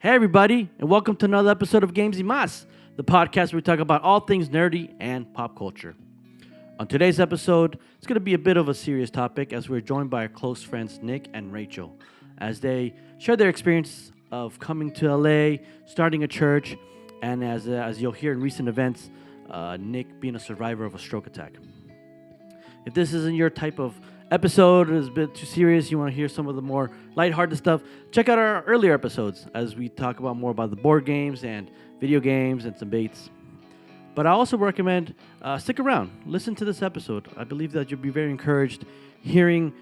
Hey, everybody, and welcome to another episode of Games y Mas, the podcast where we talk about all things nerdy and pop culture. On today's episode, it's going to be a bit of a serious topic as we're joined by our close friends Nick and Rachel as they share their experience of coming to LA, starting a church, and as you'll hear in recent events, Nick being a survivor of a stroke attack. If this isn't your type of episode, is a bit too serious, you want to hear some of the more lighthearted stuff, check out our earlier episodes as we talk about more about the board games and video games and some baits. But I also recommend stick around, listen to this episode. I believe that you'll be very encouraged hearing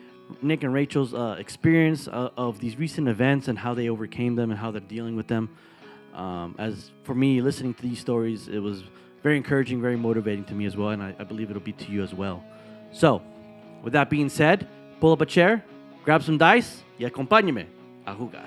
Nick and Rachel's experience of these recent events and how they overcame them and how they're dealing with them. As for me, listening to these stories, it was very encouraging, very motivating to me as well, and I believe it'll be to you as well. So, with that being said, pull up a chair, grab some dice, y acompáñeme a jugar.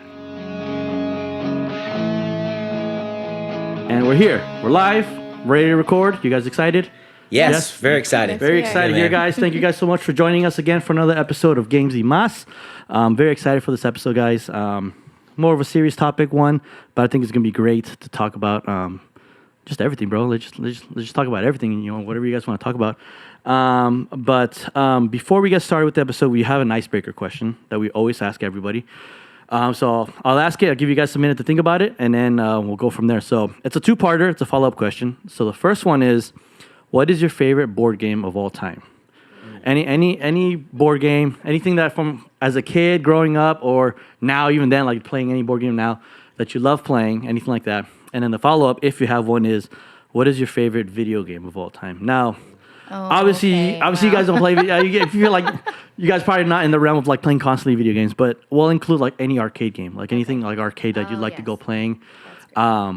And we're here. We're live, ready to record. You guys excited? Yes, very excited. Very excited here, guys. Thank you guys so much for joining us again for another episode of Games y Mas. Very excited for this episode, guys. More of a serious topic one, but I think it's going to be great to talk about just everything, bro. Let's just talk about everything, whatever you guys want to talk about. But before we get started with the episode, we have an icebreaker question that we always ask everybody. So I'll ask it. I'll give you guys a minute to think about it, and then we'll go from there. So it's a two-parter. It's a follow-up question. So the first one is, what is your favorite board game of all time? Any board game, anything that from as a kid growing up or now even then, like playing any board game now that you love playing, anything like that. And then the follow-up, if you have one, is what is your favorite video game of all time? Now, obviously, you guys don't play. If you're like, you guys probably not in the realm of like playing constantly video games, but we'll include like any arcade game, like anything like arcade that you'd like to go playing. Yeah,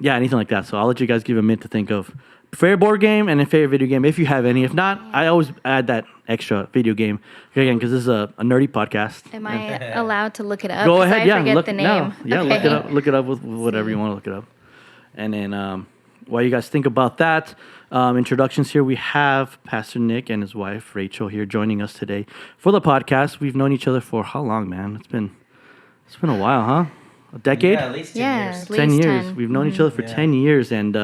anything like that. So I'll let you guys give a minute to think of favorite board game and a favorite video game if you have any. If not, I always add that extra video game again because this is a nerdy podcast. Am I allowed to look it up? Go ahead, I forget the name. Okay. Look it up with whatever you want to look it up. And then while you guys think about that, introductions here, we have Pastor Nick and his wife Rachel here joining us today for the podcast. We've known each other for how long, man? It's been a while, huh? A decade? Yeah, at least 10 years. At least 10. We've known each other for 10 years, and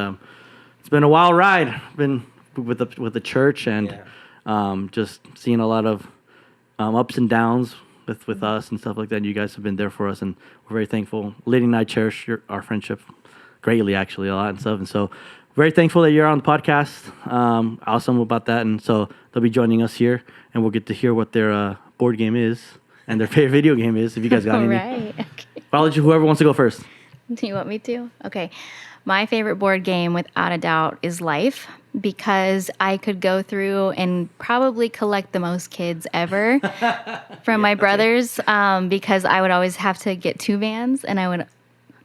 it's been a wild ride. Been with the church and just seeing a lot of ups and downs with us and stuff like that. You guys have been there for us, and we're very thankful. Lady and I cherish our friendship greatly, actually, a lot and stuff. And so very thankful that you're on the podcast. Awesome about that. And so they'll be joining us here, and we'll get to hear what their board game is and their favorite video game is, if you guys got any. Right. Okay. I'll let you, whoever wants to go first. Do you want me to? Okay. My favorite board game, without a doubt, is Life, because I could go through and probably collect the most kids ever from my brothers, because I would always have to get two vans, and I would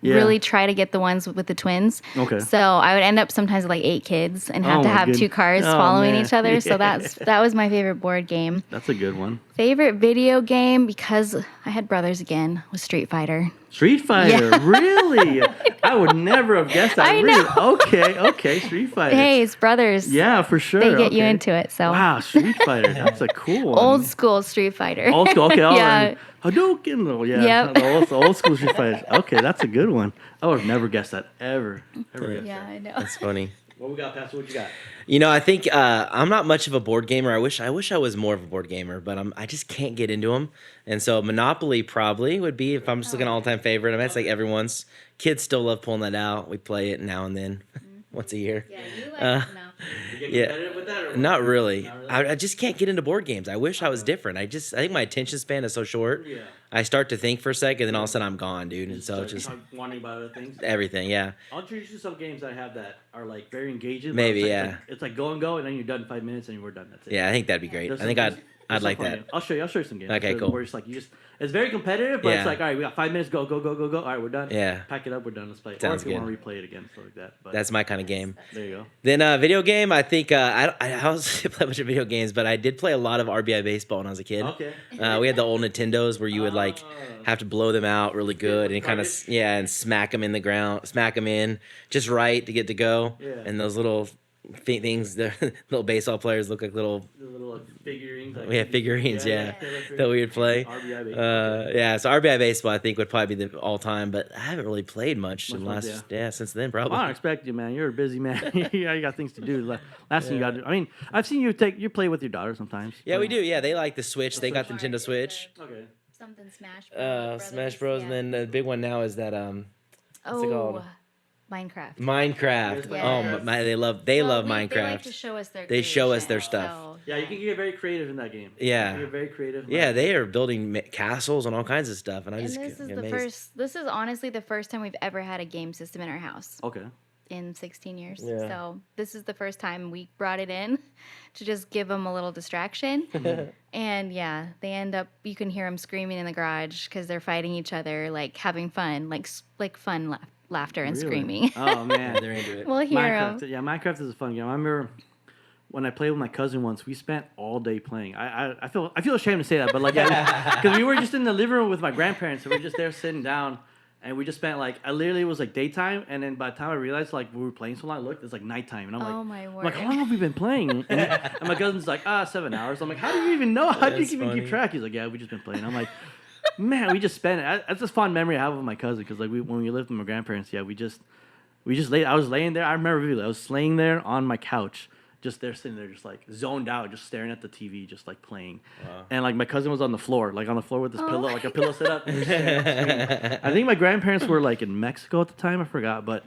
really try to get the ones with the twins. Okay. So I would end up sometimes with like 8 kids and have to have 2 cars following each other. So that was my favorite board game. That's a good one. Favorite video game, because I had brothers again, was Street Fighter. Street Fighter, really? I would never have guessed that. I really? know. Okay, Street Fighter. Hey, it's brothers. Yeah, for sure. They get you into it. So wow, Street Fighter. That's a cool one. old school Street Fighter. Old school. Okay. Yeah. Hadouken. Yeah. Yep. The old school Street Fighter. Okay, that's a good one. I would have never guessed that ever. Guessed Yeah, that. I know. That's funny. What we got, Pastor? What you got? I think I'm not much of a board gamer. I wish I was more of a board gamer, but I just can't get into them. And so Monopoly probably would be, if I'm just looking all-time favorite. I mean, it's like everyone's. Kids still love pulling that out. We play it now and then, once a year. Yeah, you like You get competitive with that? Or Not really. Not really? I just can't get into board games. I wish I was different. I think my attention span is so short. Yeah. I start to think for a second, and then all of a sudden I'm gone, dude. And so it's just wondering about other things. everything, yeah. I'll introduce you to some games I have that are like very engaging. Maybe, it's like, yeah. It's like go and go, and then you're done in 5 minutes, and we're done. That's it. Yeah, I think that'd be great. There's I think some- I'd there's like some fun that. games. I'll show you some games. Okay, So cool. Where it's like it's very competitive, but Yeah. it's like, all right, we got 5 minutes. Go. All right, we're done. Yeah. Pack it up. We're done. Let's play. Sounds or if you good. want to replay it again, stuff like that. But That's my kind of game. there you go. Then video game, I think I also play a bunch of video games, but I did play a lot of RBI baseball when I was a kid. Okay. We had the old Nintendos where you would like have to blow them out really good and kind of and smack them in the ground, smack them in just right to get to go. Yeah. And those little things. The little baseball players look like little The little like, figurines. Like, figurines. Yeah, that's that we would play. RBI baseball. Yeah, so RBI baseball I think would probably be the all time, but I haven't really played much in the Much, last yeah. since then Well, I don't probably. expect you, man. You're a busy man. You got things to do. Last thing you got to do. I mean, I've seen you play with your daughter sometimes. Yeah, we do. Yeah, they like the Switch. They got the Switch. Nintendo Switch. Okay. Something Smash Bros. Smash Bros. Yeah. And then the big one now is that what's it called? Minecraft. Minecraft. Yes. Oh my, they love Well, Minecraft. They like to show us their. They show us their creation, stuff. so, Yeah, you can get very creative in that game. Yeah. You can get very creative. Yeah, they are building castles and all kinds of stuff, and I And just this is get the amazed. first. This is honestly the first time we've ever had a game system in our house Okay. in 16 years. Yeah. So this is the first time we brought it in to just give them a little distraction. And yeah, they end up. You can hear them screaming in the garage because they're fighting each other, like having fun, like fun laughter and Really? screaming. Oh man. They're into it. We'll hear 'em. Minecraft. Yeah, Minecraft is a fun game. I remember when I played with my cousin once. We spent all day playing. I feel ashamed to say that, but like yeah, because we were just in the living room with my grandparents, and we were just there sitting down. And we just spent I literally it was like daytime, and then by the time I realized like we were playing so long, I looked, it's like nighttime, and I'm like, Oh my I'm like, word. how long have we been playing? And my cousin's like, 7 hours. I'm like, how do you even know? How do you That's even funny. keep track? He's like, yeah, we just been playing. I'm like, man, we just spent it. That's a fun memory I have with my cousin because when we lived with my grandparents, yeah, we just laid. I was laying there. I remember vividly. I was laying there on my couch. Just there, sitting there, just like zoned out, just staring at the TV, just like playing. Wow. And like my cousin was on the floor, with this Oh pillow, my like a pillow set up. And just staring at the screen. I think my grandparents were like in Mexico at the time. I forgot, but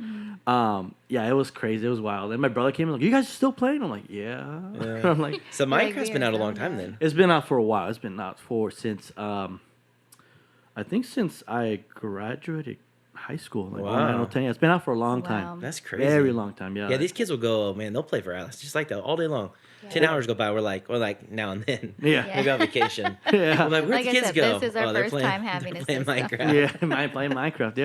yeah, it was crazy. It was wild. And my brother came and like, "You guys still playing?" I'm like, "Yeah." I'm like, So Like, Minecraft's we been are out a long so time young. then. it's been out for a while. It's been out since I think since I graduated high school. Like Wow. 9 or 10. Yeah, it's been out for a long Wow. time. That's crazy. Very long time. Yeah. Yeah, these kids will go. Oh man, they'll play for hours, just like that, all day long. 10 hours go by. We're like now and then. Yeah. Maybe on vacation. Yeah. I'm like, where'd Like the I kids said, go? this is our they're first playing- time having they're a playing system. Minecraft. Yeah, playing Minecraft.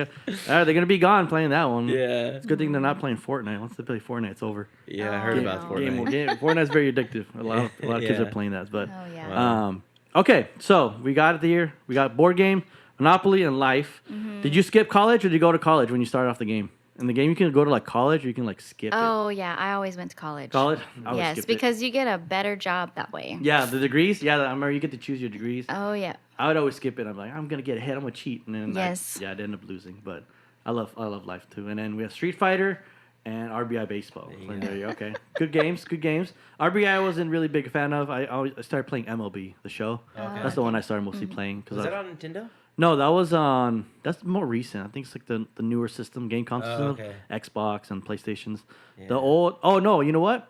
Yeah, they're gonna be gone playing that one. Yeah. It's a good thing they're not playing Fortnite. Once they play Fortnite, it's over. Yeah, I Oh, heard no. about Fortnite. Fortnite's very addictive. A lot of kids Yeah. are playing that. But Oh yeah. Wow. okay, so we got it here. We got board game, Monopoly, and Life. Mm-hmm. Did you skip college or did you go to college when you started off the game? In the game, you can go to college or you can skip it. Oh yeah, I always went to college. College? I always Yes, skipped it. because you get a better job that way. Yeah, the degrees. Yeah, I remember you get to choose your degrees. Oh yeah. I would always skip it. I'm like, I'm gonna get ahead. I'm gonna cheat, and then Yes. I'd end up losing. But I love Life too. And then we have Street Fighter and RBI baseball. you There you go. Okay, good games. RBI I wasn't really big fan of. I started playing MLB, the show. Okay. That's the one I started mostly playing. Was that on Nintendo? No, that was on. That's more recent. I think it's like the newer system, game console Oh, system, okay. Xbox and PlayStations. Yeah. The old. Oh no, you know what?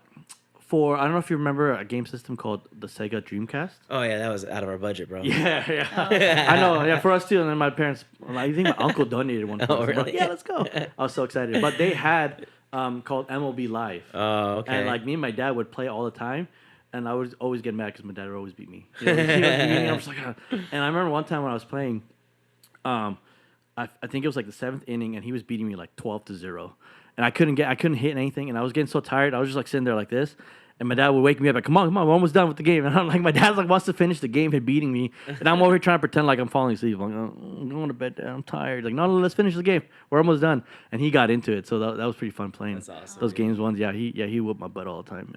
I don't know if you remember a game system called the Sega Dreamcast. Oh yeah, that was out of our budget, bro. Yeah, yeah. I know. Yeah, for us too. And then my parents, I think my uncle donated one. Oh, I'm like, really? yeah, let's go. I was so excited. But they had called MLB Live. Oh, okay. And me and my dad would play all the time. And I would always get mad because my dad would always beat me. He would beat me. I'm just like, "Ah." And I remember one time when I was playing, I think it was the seventh inning, and he was beating me 12-0. And I couldn't hit anything, and I was getting so tired. I was just sitting there like this. And my dad would wake me up come on, we're almost done with the game. And I'm like, my dad wants to finish the game and beating me. And I'm over here trying to pretend like I'm falling asleep. I'm like, oh, I'm going to bed, Dad. I'm tired. No, let's finish the game. We're almost done. And he got into it. So that was pretty fun playing. That's awesome. Those games ones. Yeah, he whooped my butt all the time.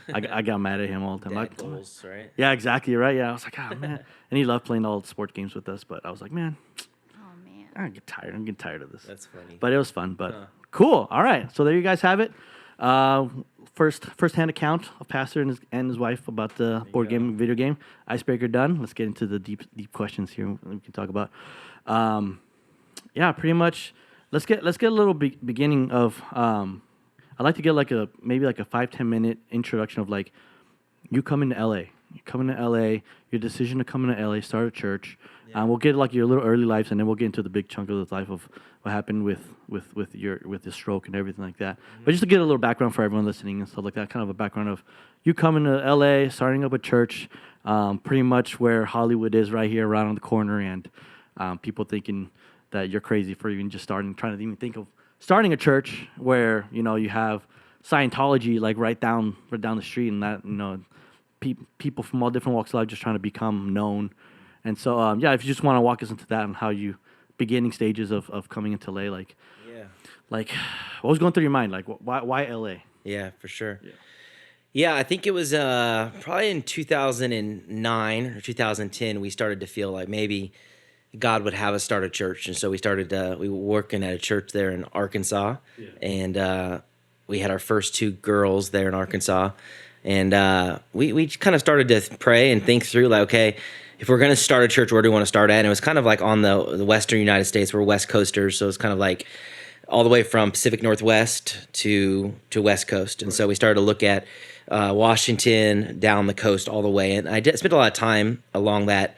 And I got mad at him all the time. Dad goals, right? Yeah, exactly. Right. Yeah. I was like, oh, man. And he loved playing all the sports games with us. But I was like, man, Oh man. I'm getting tired of this. That's funny. But it was fun. But Huh. cool. All right. So there you guys have it. First-hand account of Pastor and his wife about the board go. game, video game. Icebreaker done. Let's get into the deep questions here. We can talk about. Yeah, pretty much. Let's get a little beginning of. I'd like to get maybe a 5-10 minute introduction of you coming to LA. You coming to LA. Your decision to come into LA. Start a church. Yeah. We'll get your little early lives, and then we'll get into the big chunk of the life of what happened with the stroke and everything like that. Mm-hmm. But just to get a little background for everyone listening and stuff like that, kind of a background of you coming to LA, starting up a church, pretty much where Hollywood is right here, around the corner, and people thinking that you're crazy for even just trying to even think of starting a church where you have Scientology right down the street, and that people from all different walks of life just trying to become known. And so, yeah, if you just want to walk us into that and how you beginning stages of coming into LA, Yeah. what was going through your mind? Why LA? Yeah, for sure. Yeah, I think it was probably in 2009 or 2010 we started to feel like maybe God would have us start a church, and so we started. We were working at a church there in Arkansas, and we had our first two girls there in Arkansas, and we kind of started to pray and think through like, okay, if we're going to start a church, where do we want to start at? And it was kind of like on the Western United States. We're West Coasters, so it's kind of like all the way from Pacific Northwest to West Coast, and so we started to look at Washington down the coast all the way, and I spent a lot of time along that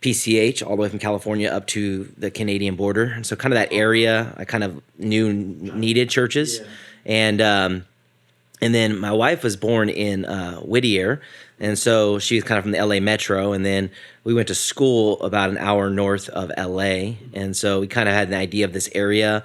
PCH all the way from California up to the Canadian border, and so kind of that area I kind of knew needed churches, and then my wife was born in Whittier, and so she was kind of from the LA metro, and then we went to school about an hour north of LA, and so we kind of had an idea of this area.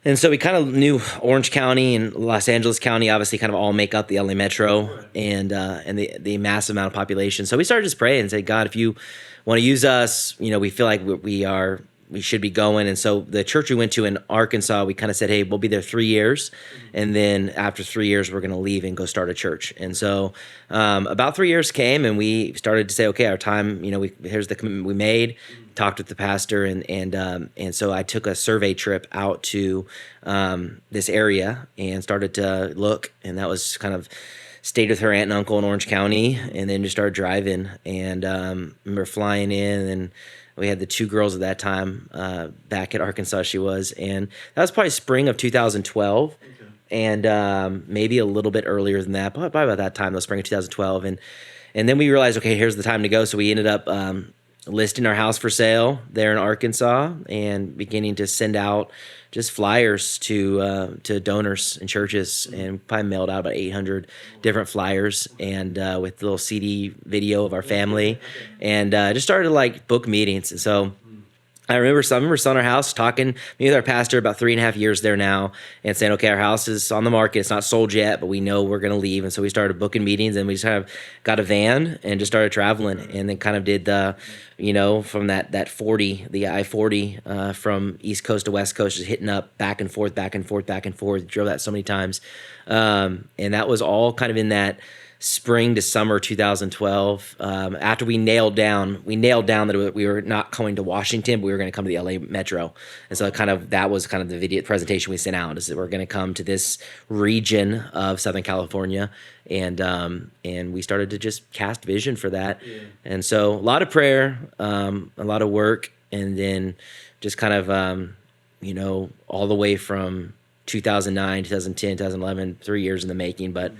And so we kind of knew Orange County and Los Angeles County obviously kind of all make up the LA metro and the massive amount of population. So we started just praying and say, God, if you want to use us, we feel like we should be going. And so the church we went to in Arkansas, we kind of said, hey, we'll be there 3 years. And then after 3 years, we're going to leave and go start a church. And so about 3 years came and we started to say, okay, our time, here's the commitment we made, talked with the pastor. And so I took a survey trip out to this area and started to look. And that was kind of stayed with her aunt and uncle in Orange County and then just started driving. And remember flying in and we had the two girls at that time back at Arkansas, she was. And that was probably spring of 2012. Okay. And maybe a little bit earlier than that, probably about that time, the spring of 2012. And then we realized, okay, here's the time to go. So we ended up listing our house for sale there in Arkansas and beginning to send out just flyers to donors and churches, and probably mailed out about 800 different flyers and with a little CD video of our family, and just started to like book meetings. And so I remember selling our house, talking me with our pastor about 3.5 years there now, and saying, okay, our house is on the market. It's not sold yet, but we know we're going to leave. And so we started booking meetings, and we just kind of got a van and just started traveling, and then kind of did the, from that 40, the I-40 from East Coast to West Coast, just hitting up back and forth, drove that so many times. And that was all kind of in that spring to summer 2012. After we nailed down that we were not going to Washington, but we were going to come to the LA metro. And so that was kind of the video presentation we sent out, is that we're going to come to this region of Southern California. And we started to just cast vision for that. Yeah. And so a lot of prayer, a lot of work, and then just kind of, all the way from 2009, 2010, 2011, 3 years in the making, but,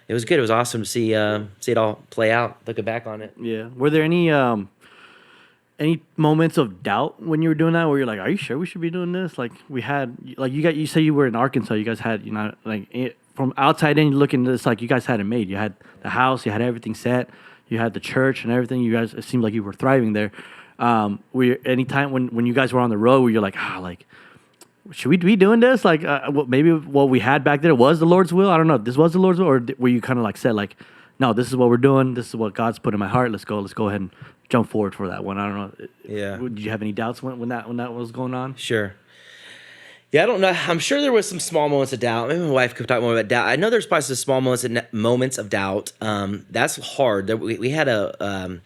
it was good. It was awesome to see it all play out, looking back on it. Yeah. Were there any moments of doubt when you were doing that, where you're like, are you sure we should be doing this? Like we had, like you say you were in Arkansas, you guys had, from outside in looking, it's like you guys had it made. You had the house, you had everything set, you had the church and everything. You guys, it seemed like you were thriving there. Anytime when you guys were on the road, where you're like, should we be doing this? Like, maybe what we had back there was the Lord's will. I don't know. This was the Lord's will, or were you kind of like said, like, no, this is what we're doing. This is what God's put in my heart. Let's go ahead and jump forward for that one. I don't know. Yeah. Did you have any doubts when that was going on? Sure. Yeah, I don't know. I'm sure there was some small moments of doubt. Maybe my wife could talk more about doubt. I know there's probably some small moments of doubt. That's hard. We had a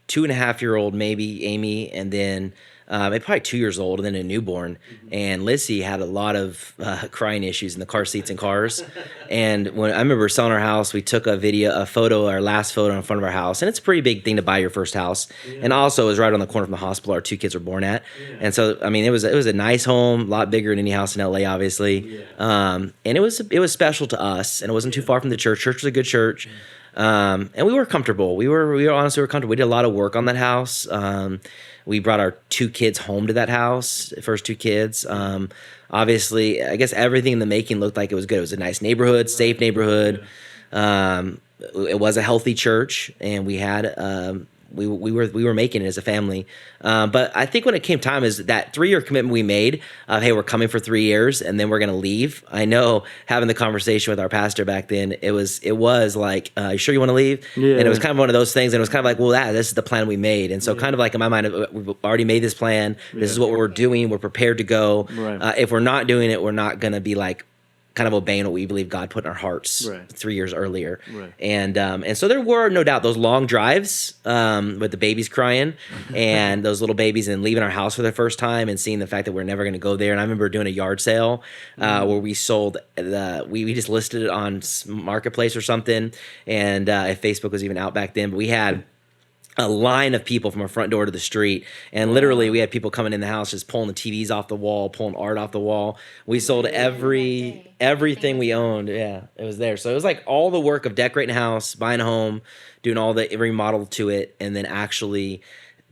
2.5-year-old, maybe, Amy, and then probably 2 years old, and then a newborn. Mm-hmm. And Lissy had a lot of crying issues in the car seats and cars. And when I remember selling our house, we took our last photo in front of our house. And it's a pretty big thing to buy your first house. Yeah. And also, it was right on the corner from the hospital our two kids were born at. Yeah. And so, it was a nice home, a lot bigger than any house in LA, obviously. Yeah. And it was special to us, and it wasn't too far from the church. Church was a good church. And we were comfortable. We were honestly comfortable. We did a lot of work on that house. We brought our two kids home to that house, the first two kids. Obviously, I guess everything in the making looked like it was good. It was a nice neighborhood, safe neighborhood. It was a healthy church, and we had we were making it as a family. But I think when it came time, is that 3-year commitment we made of, hey, we're coming for 3 years and then we're going to leave. I know, having the conversation with our pastor back then, it was like, you sure you want to leave? Yeah. And it was kind of one of those things. And it was kind of like, well, this is the plan we made. And so kind of like in my mind, we've already made this plan. This is what we're doing. We're prepared to go. Right. If we're not doing it, we're not going to be like, kind of obeying what we believe God put in our hearts Right. 3 years earlier. Right. And so there were no doubt those long drives with the babies crying and those little babies and leaving our house for the first time and seeing the fact that we're never going to go there. And I remember doing a yard sale where we sold we just listed it on Marketplace or something. And if Facebook was even out back then, but we had a line of people from our front door to the street, and literally we had people coming in the house just pulling the TVs off the wall, pulling art off the wall. We sold everything we owned. Yeah, it was there. So it was like all the work of decorating a house, buying a home, doing all the remodel to it, and then actually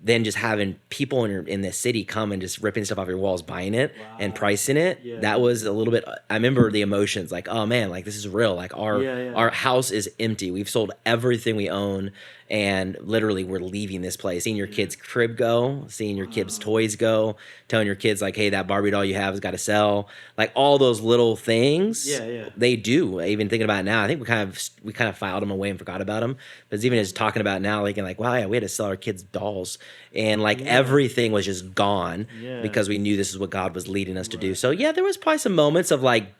then just having people in the city come and just ripping stuff off your walls, buying it and pricing it. Yeah. That was a little bit. I remember the emotions, like, oh man, like this is real. Like our house is empty. We've sold everything we own, and literally we're leaving this place. Seeing your kids' crib go, seeing your kids' toys go, telling your kids like, hey, that Barbie doll you have has got to sell. Like all those little things. Yeah. They do. Even thinking about it now, I think we kind of filed them away and forgot about them. But even as talking about it now, like, wow, yeah, we had to sell our kids dolls, and like everything was just gone because we knew this is what God was leading us to do. So yeah, there was probably some moments of like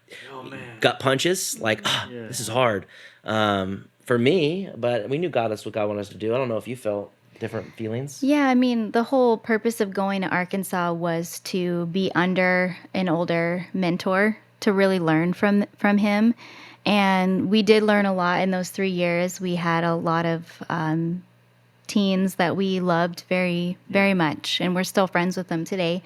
gut punches, like this is hard for me, but we knew that's what God wanted us to do. I don't know if you felt different feelings. Yeah, I mean, the whole purpose of going to Arkansas was to be under an older mentor to really learn from him. And we did learn a lot in those 3 years. We had a lot of teens that we loved very, very much, and we're still friends with them today.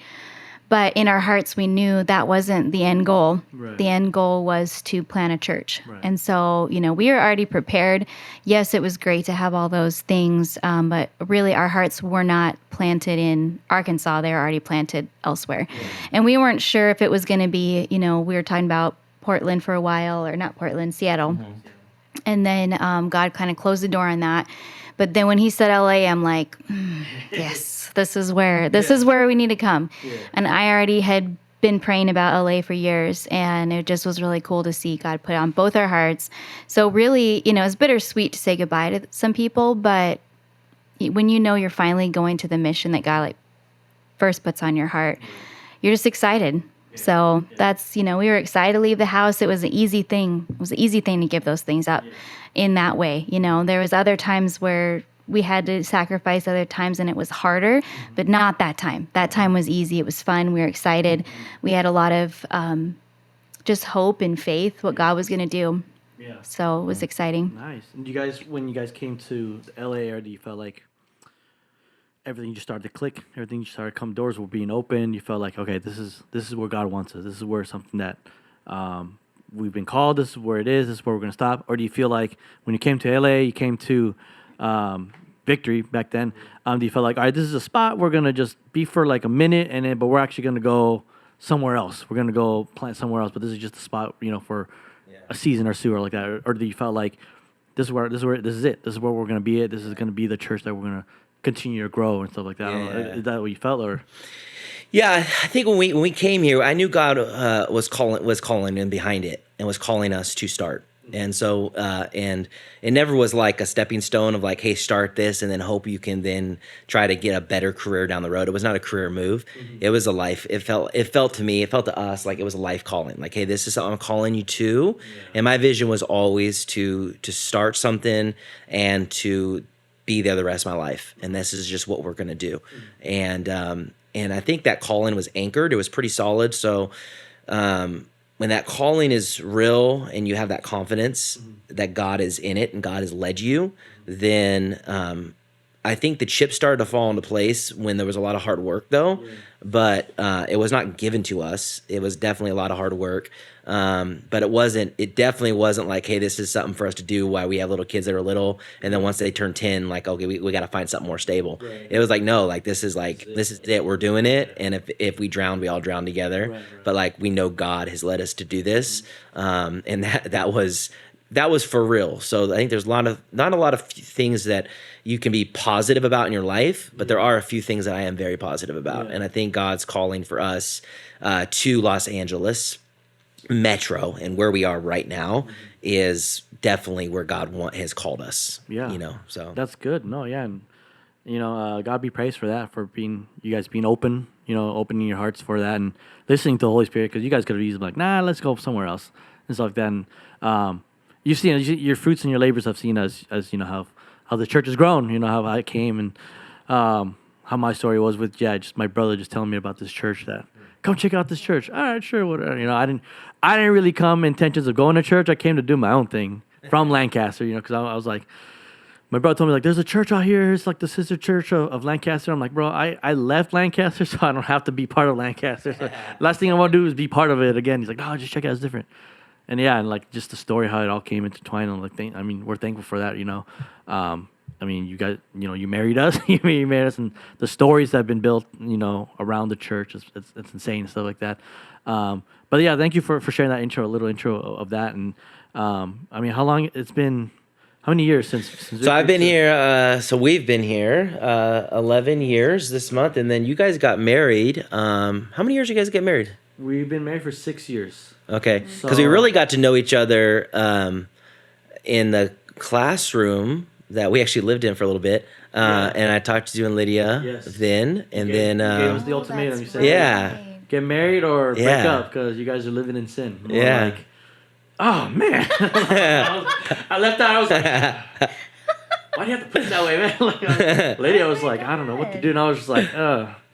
But in our hearts, we knew that wasn't the end goal. Right. The end goal was to plant a church. Right. And so, we were already prepared. Yes, it was great to have all those things, but really our hearts were not planted in Arkansas. They were already planted elsewhere. Yeah. And we weren't sure if it was going to be, we were talking about Portland for a while, or not Portland, Seattle. Mm-hmm. And then God kind of closed the door on that. But then when he said LA, I'm like, yes, this is where we need to come. Yeah. And I already had been praying about LA for years, and it just was really cool to see God put it on both our hearts. So really, it's bittersweet to say goodbye to some people, but when you're finally going to the mission that God first puts on your heart, you're just excited. So that's, we were excited to leave the house. It was an easy thing. It was an easy thing to give those things up in that way. There was other times where we had to sacrifice other times and it was harder, but not that time. That time was easy. It was fun. We were excited. We had a lot of just hope and faith what God was going to do. Yeah. So it was exciting. Nice. And when you guys came to the LA area, you felt like everything just started to click. Everything just started to come. Doors were being opened. You felt like, okay, this is where God wants us. This is where something that we've been called. This is where it is. This is where we're going to stop. Or do you feel like when you came to LA, you came to Victory back then, do you feel like, all right, this is a spot we're going to just be for like a minute, but we're actually going to go somewhere else. We're going to go plant somewhere else, but this is just a spot, for a season or two or like that. Or do you felt like this is it. This is where we're going to be at. This is going to be the church that we're going to continue to grow and stuff like that. I don't know. Is that what you felt, or? Yeah, I think when we came here, I knew God was calling in behind it and was calling us to start. And so, and it never was like a stepping stone of like, hey, start this and then hope you can then try to get a better career down the road. It was not a career move. Mm-hmm. It was a life. It felt to us like it was a life calling. Like, hey, this is something I'm calling you to. Yeah. And my vision was always to start something and to be there the rest of my life. And this is just what we're going to do. Mm-hmm. And I think that calling was anchored. It was pretty solid. So, when that calling is real and you have that confidence that God is in it and God has led you, then I think the chips started to fall into place when there was a lot of hard work, though. Yeah. But it was not given to us. It was definitely a lot of hard work. But it definitely wasn't like, hey, this is something for us to do while we have little kids that are little. And then once they turn 10, like, okay, we got to find something more stable. Right. It was like, no, like, this is it. We're doing it. And if we drown, we all drown together. Right. But like, we know God has led us to do this. And that was for real. So I think there's not a lot of things that you can be positive about in your life, but there are a few things that I am very positive about. Yeah. And I think God's calling for us to Los Angeles Metro and where we are right now is definitely where God has called us. Yeah. So that's good. No, yeah. And, God be praised for that, for you guys being open, opening your hearts for that and listening to the Holy Spirit, because you guys could have easily been like, nah, let's go somewhere else. and stuff like that. And you've seen your fruits and your labors. I've seen as how the church has grown. You know how I came and how my story was with just my brother just telling me about this church that come check out this church. All right, sure, whatever. I didn't really come intentions of going to church. I came to do my own thing from Lancaster. Because I was like. My brother told me, like, there's a church out here. It's like the sister church of Lancaster. I'm like, bro, I left Lancaster, so I don't have to be part of Lancaster. So last thing I want to do is be part of it again. He's like, no, just check it out. It's different. And yeah, and like just the story, how it all came intertwined. And like, we're thankful for that, you guys, you married us. you married us. And the stories that have been built, around the church, it's insane and stuff like that. But yeah, thank you for sharing that a little intro of that. And how long it's been... How many years since So I've been here, we've been here 11 years this month, and then you guys got married. How many years you guys get married? We've been married for 6 years. Okay, because we really got to know each other in the classroom that we actually lived in for a little bit. And I talked to you and Lydia then, and then... gave us the ultimatum. You said, yeah. Get married or break up because you guys are living in sin. And we're like, oh, man. I left out. I was like, why do you have to put it that way, man? Lydia was like, I don't know what to do. And I was just like,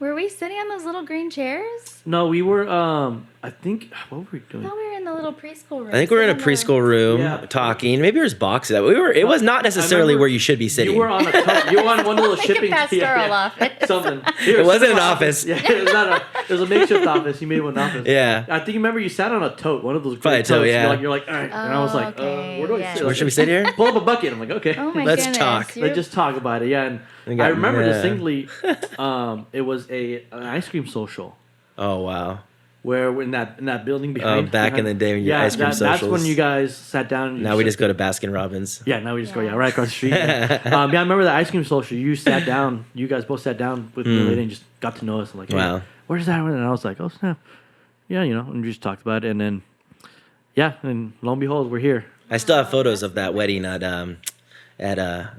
Were we sitting on those little green chairs? No, we were, I think, what were we doing? I thought we were in the little preschool room. I think we were in a preschool room talking. Maybe there's boxes. It was not necessarily where you should be sitting. You were on one little shipping pastoral office. Something. It wasn't an office. Yeah, it was a makeshift office. You made one office. Yeah. I think remember you sat on a tote, one of those probably totes. Yeah. You're like, all right. And I was like, okay. where do I sit? Where should we sit here? Pull up a bucket. I'm like, okay. Oh my Let's goodness. talk. Let's just talk about it. Yeah. And I remember distinctly, it was an ice cream social. Oh, wow. Where we're in that building behind. Back in the day when you ice cream socials. That's when you guys sat down. Now we just go to Baskin Robbins. Yeah, now we just go right across the street. I remember the ice cream social. You sat down. You guys both sat down with the lady and just got to know us. I'm like, hey, wow. Where's that? And I was like, oh snap. Yeah, and we just talked about it. And then, and lo and behold, we're here. I still have photos of that wedding at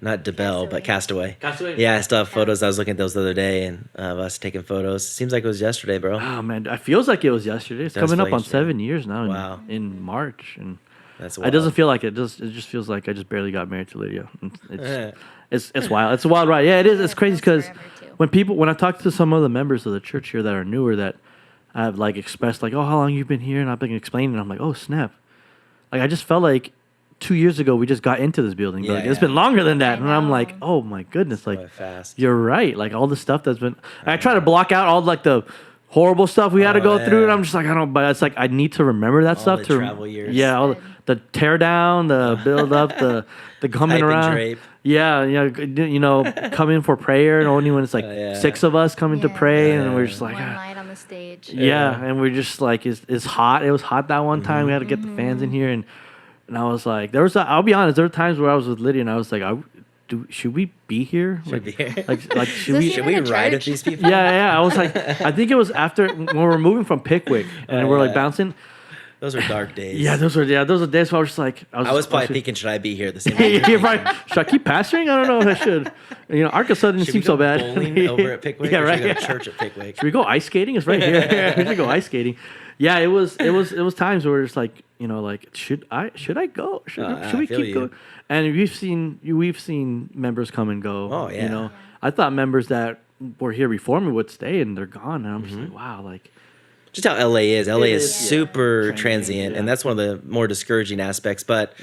not DeBelle, but Castaway. Castaway? Yeah, I still have photos. I was looking at those the other day and of us taking photos. Seems like it was yesterday, bro. Oh, man. It feels like it was yesterday. It's coming up on 7 years now in March. And that's wild. It doesn't feel like it. It just feels like I just barely got married to Lydia. It's wild. It's a wild ride. Yeah, it is. It's crazy because when I talk to some of the members of the church here that are newer that have like expressed like, oh, how long you've been here? And I've been explaining. And I'm like, oh, snap. Like I just felt like 2 years ago we just got into this building. But it's been longer than that. And I'm like, oh my goodness. Like fast. You're right. Like all the stuff that's been I try to block out all like the horrible stuff we had to go through, and I'm just like, but it's like I need to remember that stuff the travel years. Yeah, all the tear down, the build up, the coming around. Drape. Yeah, come in for prayer, and only when it's like 6 of us coming to pray, and we're just like one light on the stage. Yeah, and we're just like it's hot. It was hot that one time. We had to get the fans in here, and I was like, I'll be honest, there were times where I was with Lydia, and I was like, should we be here? Should we ride with these people? Yeah. I was like, I think it was after when we were moving from Pickwick, and we're like bouncing. Those were dark days. Yeah, those were days where I was just like, I was probably thinking, should I be here at the same time? Right. Should I keep pastoring? I don't know if I should. Arkansas didn't seem so bad. Bowling over at Pickwick? Yeah, right. Should we go to church at Pickwick? Should we go ice skating? It's right here. We should go ice skating. Yeah, it was times where it's like, should I go? Should we keep going? And we've seen members come and go. Oh yeah. I thought members that were here before me would stay, and they're gone. And I'm just like, wow, like. Just how LA is. LA is super transient, and that's one of the more discouraging aspects. But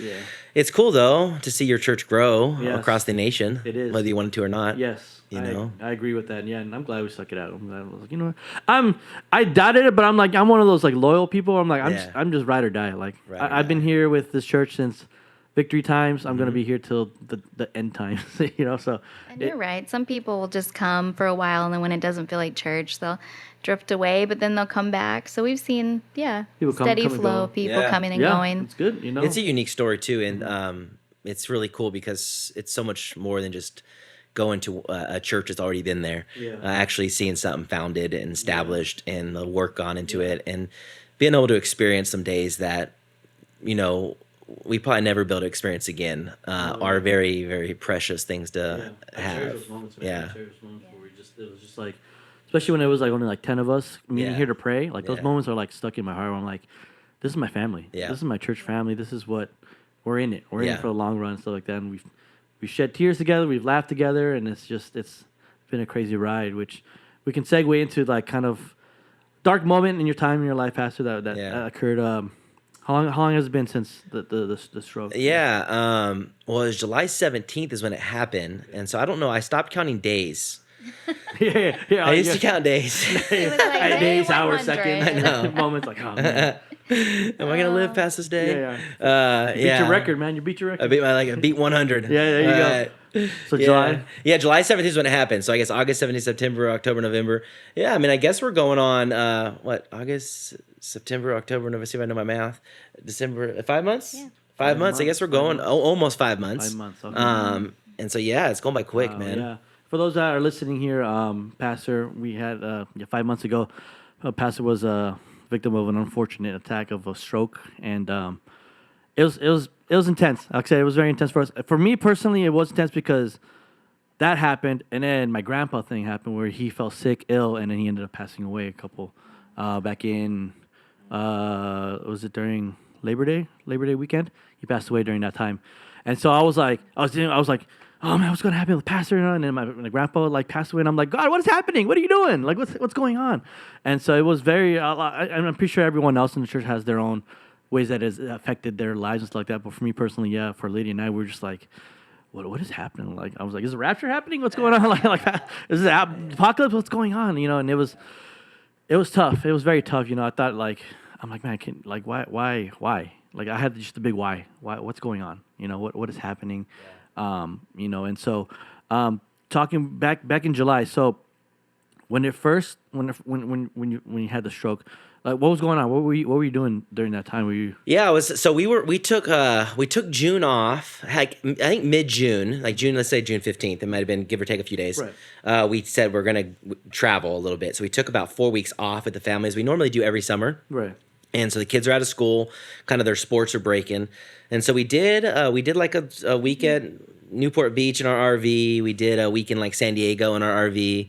it's cool though to see your church grow across the nation. It is, whether you wanted to or not. Yes, I agree with that. Yeah, and I'm glad we stuck it out. I'm glad I was like, I doubted it, but I'm one of those like loyal people. I'm like, I'm just ride or die. Like I've been here with this church since victory times. I'm gonna be here till the end times. So. And you're right. Some people will just come for a while, and then when it doesn't feel like church, they'll drift away, but then they'll come back. So we've seen, steady flow of people coming and going. It's good, It's a unique story too, and it's really cool because it's so much more than just going to a church that's already been there. Actually seeing something founded and established and the work gone into it, and being able to experience some days that, we probably never be able to experience again, are very, very precious things to have. Those moments, man. Those moments where it was just like, especially when it was like only like 10 of us meeting here to pray. Like those moments are like stuck in my heart. Where I'm like, this is my family. Yeah. This is my church family. This is what we're in it. We're in Yeah. it for the long run and stuff like that. And we shed tears together. We've laughed together, and it's been a crazy ride. Which we can segue into like kind of dark moment in your time in your life, Pastor, that occurred. How long has it been since the stroke? Yeah. Well, it was July 17th is when it happened, and so I don't know. I stopped counting days. yeah. I used to count days. It was like day Days, hours, 100. seconds, I know. moments. Like, oh man, Am I gonna live past this day? yeah. You beat Yeah. your record, man. You beat your record. I beat 100. Yeah, there you go. So Yeah. July. Yeah, July 17th is when it happened. So I guess August 17th, September, October, November. Yeah, I mean, I guess we're going on, August, September, October, November, see if I know my math. December, 5 months? Yeah. 5 months. I guess we're going almost 5 months. 5 months. Okay. And so, yeah, it's going by quick, Wow, man. Yeah. For those that are listening here, Pastor, we had 5 months ago, Pastor was a victim of an unfortunate attack of a stroke, and it was intense. Like I said, it was very intense for us. For me personally, it was intense because that happened, and then my grandpa thing happened where he fell sick, ill, and then he ended up passing away a couple back in. Was it during Labor Day weekend? He passed away during that time, and so I was like, oh man, what's going to happen with Pastor? And then my grandpa like passed away, and I'm like, God, what is happening? What are you doing? Like, what's going on? And so it was very. I'm pretty sure everyone else in the church has their own ways that has affected their lives and stuff like that. But for me personally, yeah, for Lady and I, we were just like, what is happening? Like, I was like, is the rapture happening? What's going on? like that? Is the apocalypse? What's going on? You know, and it was tough. It was very tough. You know, I thought like, I'm like, man, why? Like, I had just a big why. What's going on? You know, what is happening? You know, and so talking back in July. So when you had the stroke, like what was going on? What were you doing during that time? Were you? Yeah, we took June off. I think mid-June, like June, let's say June 15th. It might have been give or take a few days. Right. We said we're gonna travel a little bit, so we took about 4 weeks off with the family, as we normally do every summer. Right. And so the kids are out of school, kind of their sports are breaking, and so we did like a week at Newport Beach in our RV. We did a week in like San Diego in our RV.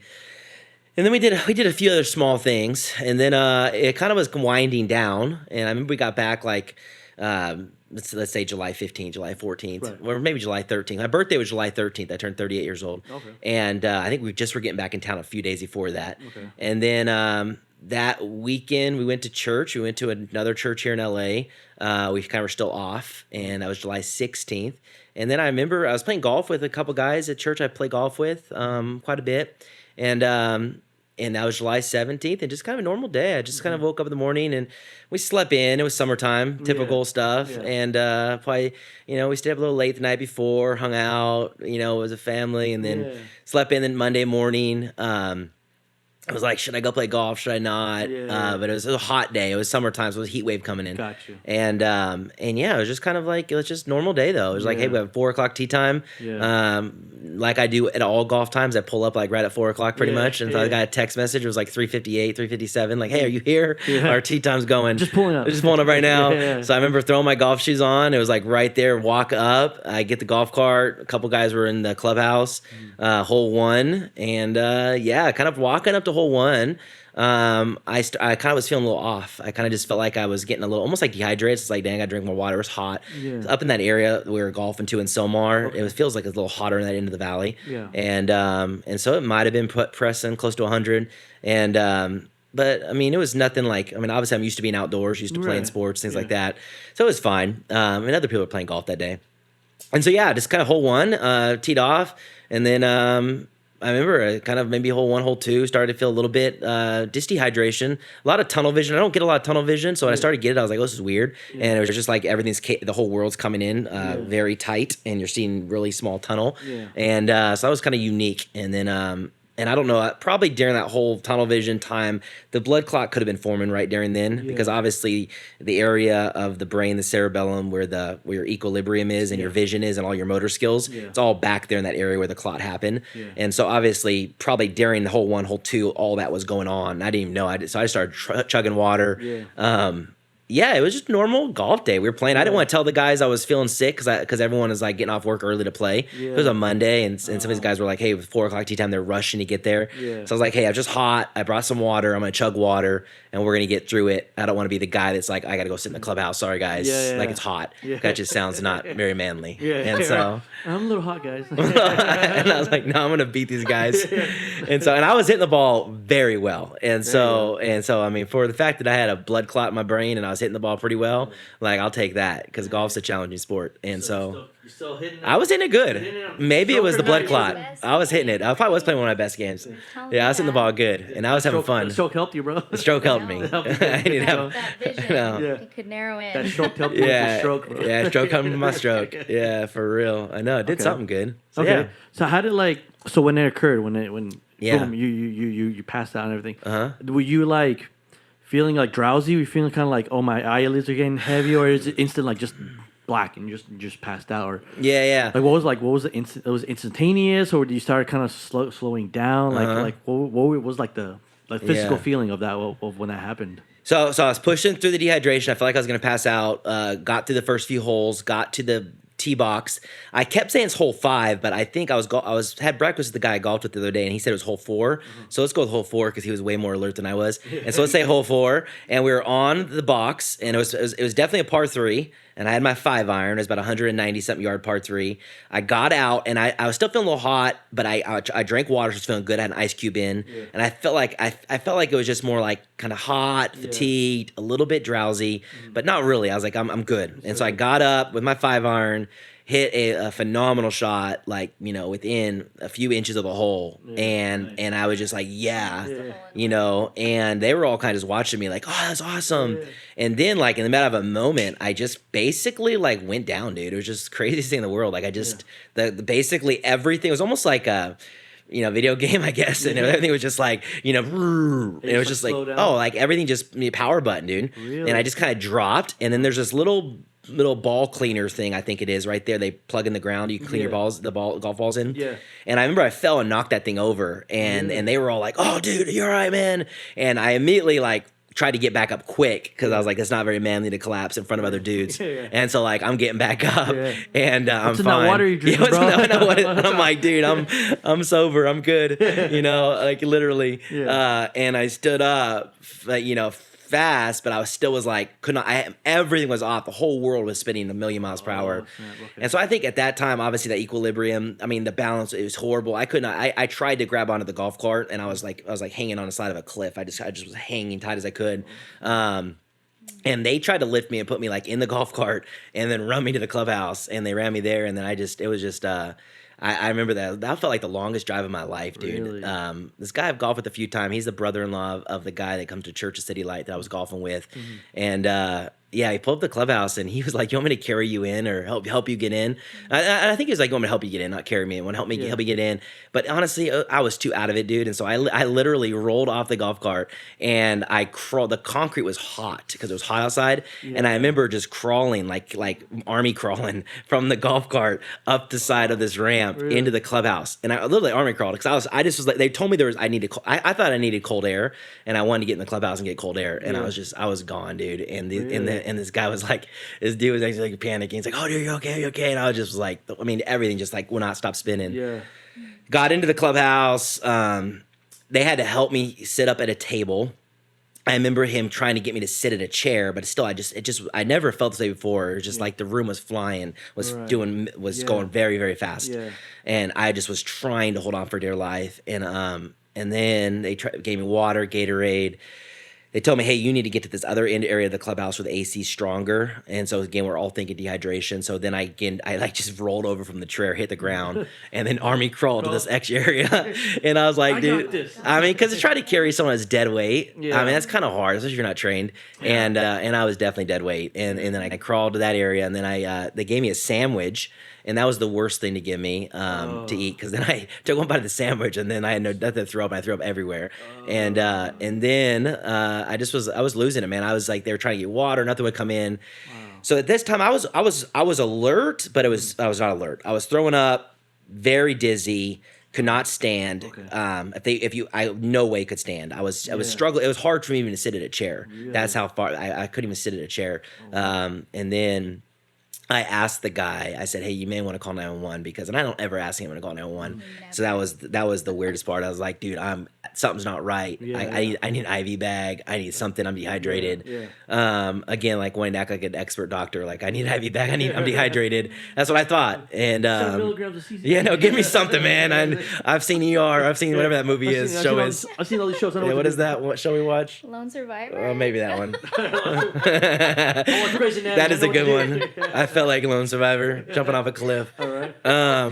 And then we did a few other small things, and then it kind of was winding down. And I remember we got back like let's say July 15th, July 14th, right. or maybe July 13th. My birthday was July 13th. I turned 38 years old. Okay. And I think we just were getting back in town a few days before that. Okay. And then that weekend we went to church. We went to another church here in LA. We kind of were still off, and that was July 16th. And then I remember I was playing golf with a couple guys at church I play golf with quite a bit. And that was July 17th, and just kind of a normal day. I just kind of woke up in the morning, and we slept in. It was summertime, typical stuff. Yeah. And probably, we stayed up a little late the night before, hung out, as a family, and then slept in. Then Monday morning, I was like, should I go play golf? Should I not? Yeah. But it was a hot day. It was summertime, so it was a heat wave coming in. Got you. And yeah, it was just kind of like, it was just normal day though. It was like, hey, we have 4 o'clock tee time. Yeah. Like I do at all golf times, I pull up like right at 4 o'clock pretty much. And so I got a text message. It was like 3:58, 3:57. Like, hey, are you here? Yeah. Our tee time's going. Just pulling up. Just pulling up right now. Yeah. So I remember throwing my golf shoes on. It was like right there, walk up. I get the golf cart. A couple guys were in the clubhouse, hole 1. And yeah, kind of walking up to hole 1. I kind of was feeling a little off. I kind of just felt like I was getting a little, almost like dehydrated. It's like, dang, I gotta drink more water. It was hot. Yeah. Up in that area we were golfing to in Silmar, it feels like it's a little hotter in that end of the valley. Yeah. And so it might have been pressing close to 100. But I mean, it was nothing like, obviously I'm used to being outdoors, used to playing sports, things like that. So it was fine. And other people were playing golf that day. And so, yeah, just kind of hole 1, teed off. And then, I remember kind of maybe hole 1, hole 2, started to feel a little bit just dehydration, a lot of tunnel vision. I don't get a lot of tunnel vision, so when I started getting it, I was like, oh, this is weird. And it was just like the whole world's coming in very tight, and you're seeing really small tunnel. Yeah. And so that was kind of unique. And then, and I don't know, probably during that whole tunnel vision time, the blood clot could have been forming right there and then, because obviously the area of the brain, the cerebellum, where your equilibrium is and your vision is and all your motor skills, it's all back there in that area where the clot happened. Yeah. And so obviously probably during the hole 1, hole 2, all that was going on. I didn't even know. So I started chugging water. Yeah. Yeah, it was just normal golf day. We were playing. I didn't want to tell the guys I was feeling sick because everyone was like getting off work early to play. Yeah. It was a Monday, and some of these guys were like, "Hey, with 4 o'clock tee time, they're rushing to get there." Yeah. So I was like, "Hey, I'm just hot. I brought some water. I'm gonna chug water, and we're gonna get through it. I don't want to be the guy that's like, I gotta go sit in the clubhouse. Sorry, guys. Yeah, yeah, like yeah. it's hot. Yeah. That just sounds not very manly." Yeah. And so. I'm a little hot, guys. And I was like, no, I'm gonna beat these guys. And I was hitting the ball very well. And so I mean, for the fact that I had a blood clot in my brain and I was hitting the ball pretty well, like I'll take that because golf's a challenging sport. And so you're still hitting it? I was hitting it good. Maybe it was the blood clot. Best I was hitting it. I probably was playing one of my best games. Yeah, I was hitting the ball good, and I was having fun. The stroke helped you, bro. The stroke helped me. Helped you. I need to have. that vision. No. Yeah. It could narrow in. That stroke helped you with the stroke, bro. Yeah, stroke coming to my stroke. Yeah, for real. I know it did something good. So, Okay. yeah. So how did so when it occurred, when Yeah. boom, you passed out and everything, Uh-huh. were you like feeling like drowsy? Were you feeling kind of like, oh, my eyelids are getting heavy, or is it instant like just black and you just passed out, or Yeah. like what was the instant? It was instantaneous, or did you start kind of slowing down? Like what was like the physical Yeah. feeling of that of when that happened? So I was pushing through the dehydration. I felt like I was going to pass out. Got through the first few holes. Got to the tee box. I kept saying it's hole 5, but I think I had breakfast with the guy I golfed with the other day, and he said it was hole 4. So let's go with hole 4 because he was way more alert than I was. And so let's say hole 4, and we were on the box, and it was definitely a par 3. And I had my 5-iron. It was about 190 something yard par 3. I got out, and I was still feeling a little hot, but I drank water, so I was feeling good. I had an ice cube in, and I felt like it was just more like kind of hot, fatigued, a little bit drowsy, but not really. I was like, I'm good. And so I got up with my 5-iron, hit a phenomenal shot, like, within a few inches of the hole, and I was just like, and they were all kind of just watching me like, oh, that's awesome. And then, like, in the matter of a moment, I just basically, like, went down, dude. It was just the craziest thing in the world. Like, I just, basically everything, it was almost like a, video game, I guess. And everything was just like, it was just like, oh, like everything just power button, dude. Really? And I just kind of dropped. And then there's this little ball cleaner thing, I think it is right there. They plug in the ground. You can clean your balls, golf balls in. Yeah. And I remember I fell and knocked that thing over. And they were all like, oh, dude, you're all right, man. And I immediately, like, tried to get back up quick because I was like, it's not very manly to collapse in front of other dudes. And so, like, I'm getting back up and I'm What's in fine. that water you drinking, bro? And I'm like, dude, I'm sober. I'm good. Like literally. And I stood up, fast, but I was like, everything was off. The whole world was spinning a million miles per hour. Snap, okay. And so I think at that time, obviously that equilibrium, I mean, the balance, it was horrible. I could not, I tried to grab onto the golf cart and I was like hanging on the side of a cliff. I just was hanging tight as I could. And they tried to lift me and put me like in the golf cart and then run me to the clubhouse, and they ran me there. And then it was just, I remember that felt like the longest drive of my life, dude. Really? This guy I've golfed with a few times. He's the brother-in-law of the guy that comes to Church of City Light that I was golfing with. And he pulled up the clubhouse and he was like, "You want me to carry you in or help you get in?" I think he was like, "You want me to help you get in, not carry me. Want to help me help you get in?" But honestly, I was too out of it, dude. And so I literally rolled off the golf cart and I crawled. The concrete was hot because it was hot outside, and I remember just crawling like army crawling from the golf cart up the side of this ramp into the clubhouse. And I literally army crawled because I just was like, they told me I thought I needed cold air, and I wanted to get in the clubhouse and get cold air, and I was gone, dude. And this guy was like, this dude was actually like panicking. He's like, "Oh, dude, you okay? You okay?" And I was just like, I mean, everything just like would not stop spinning. Yeah. Got into the clubhouse. They had to help me sit up at a table. I remember him trying to get me to sit at a chair, but still, I never felt this way before. It was just like the room was flying, was going very, very fast. Yeah. And I just was trying to hold on for dear life. And then they gave me water, Gatorade. They told me, "Hey, you need to get to this other end area of the clubhouse where the AC is stronger." And so again, we're all thinking dehydration. So then I like just rolled over from the chair, hit the ground, and then army crawled to this X area. And I was like, dude, I mean, because to try to carry someone that's dead weight, I mean, that's kind of hard, especially if you're not trained. And I was definitely dead weight. And then I crawled to that area, and then they gave me a sandwich. And that was the worst thing to give me to eat, because then I took one bite of the sandwich and then I had nothing to throw up. And I threw up everywhere, and then I was losing it, man. I was like, they were trying to get water, nothing would come in. So at this time, I was alert, but I was not alert. I was throwing up, very dizzy, Could not stand. I no way could stand. I was struggling. It was hard for me even to sit at a chair. Really? That's how far I couldn't even sit at a chair. And then I asked the guy, I said, hey, you may want to call 911 because, and I don't ever ask anyone to call 911. So that was the weirdest part. I was like, dude, something's not right. I need an IV bag. I need something. I'm dehydrated. Again, like wanting to act like an expert doctor. Like I need an IV bag. I'm dehydrated. That's what I thought. And milligrams of CC. yeah, no, give me something, man. I've seen ER. I've seen whatever that movie is. I've seen all these shows. I know what is that? What shall we watch? Lone Survivor. Maybe that one. Crazy Nanny, That is a good one. I felt like Lone Survivor, jumping off a cliff. All right.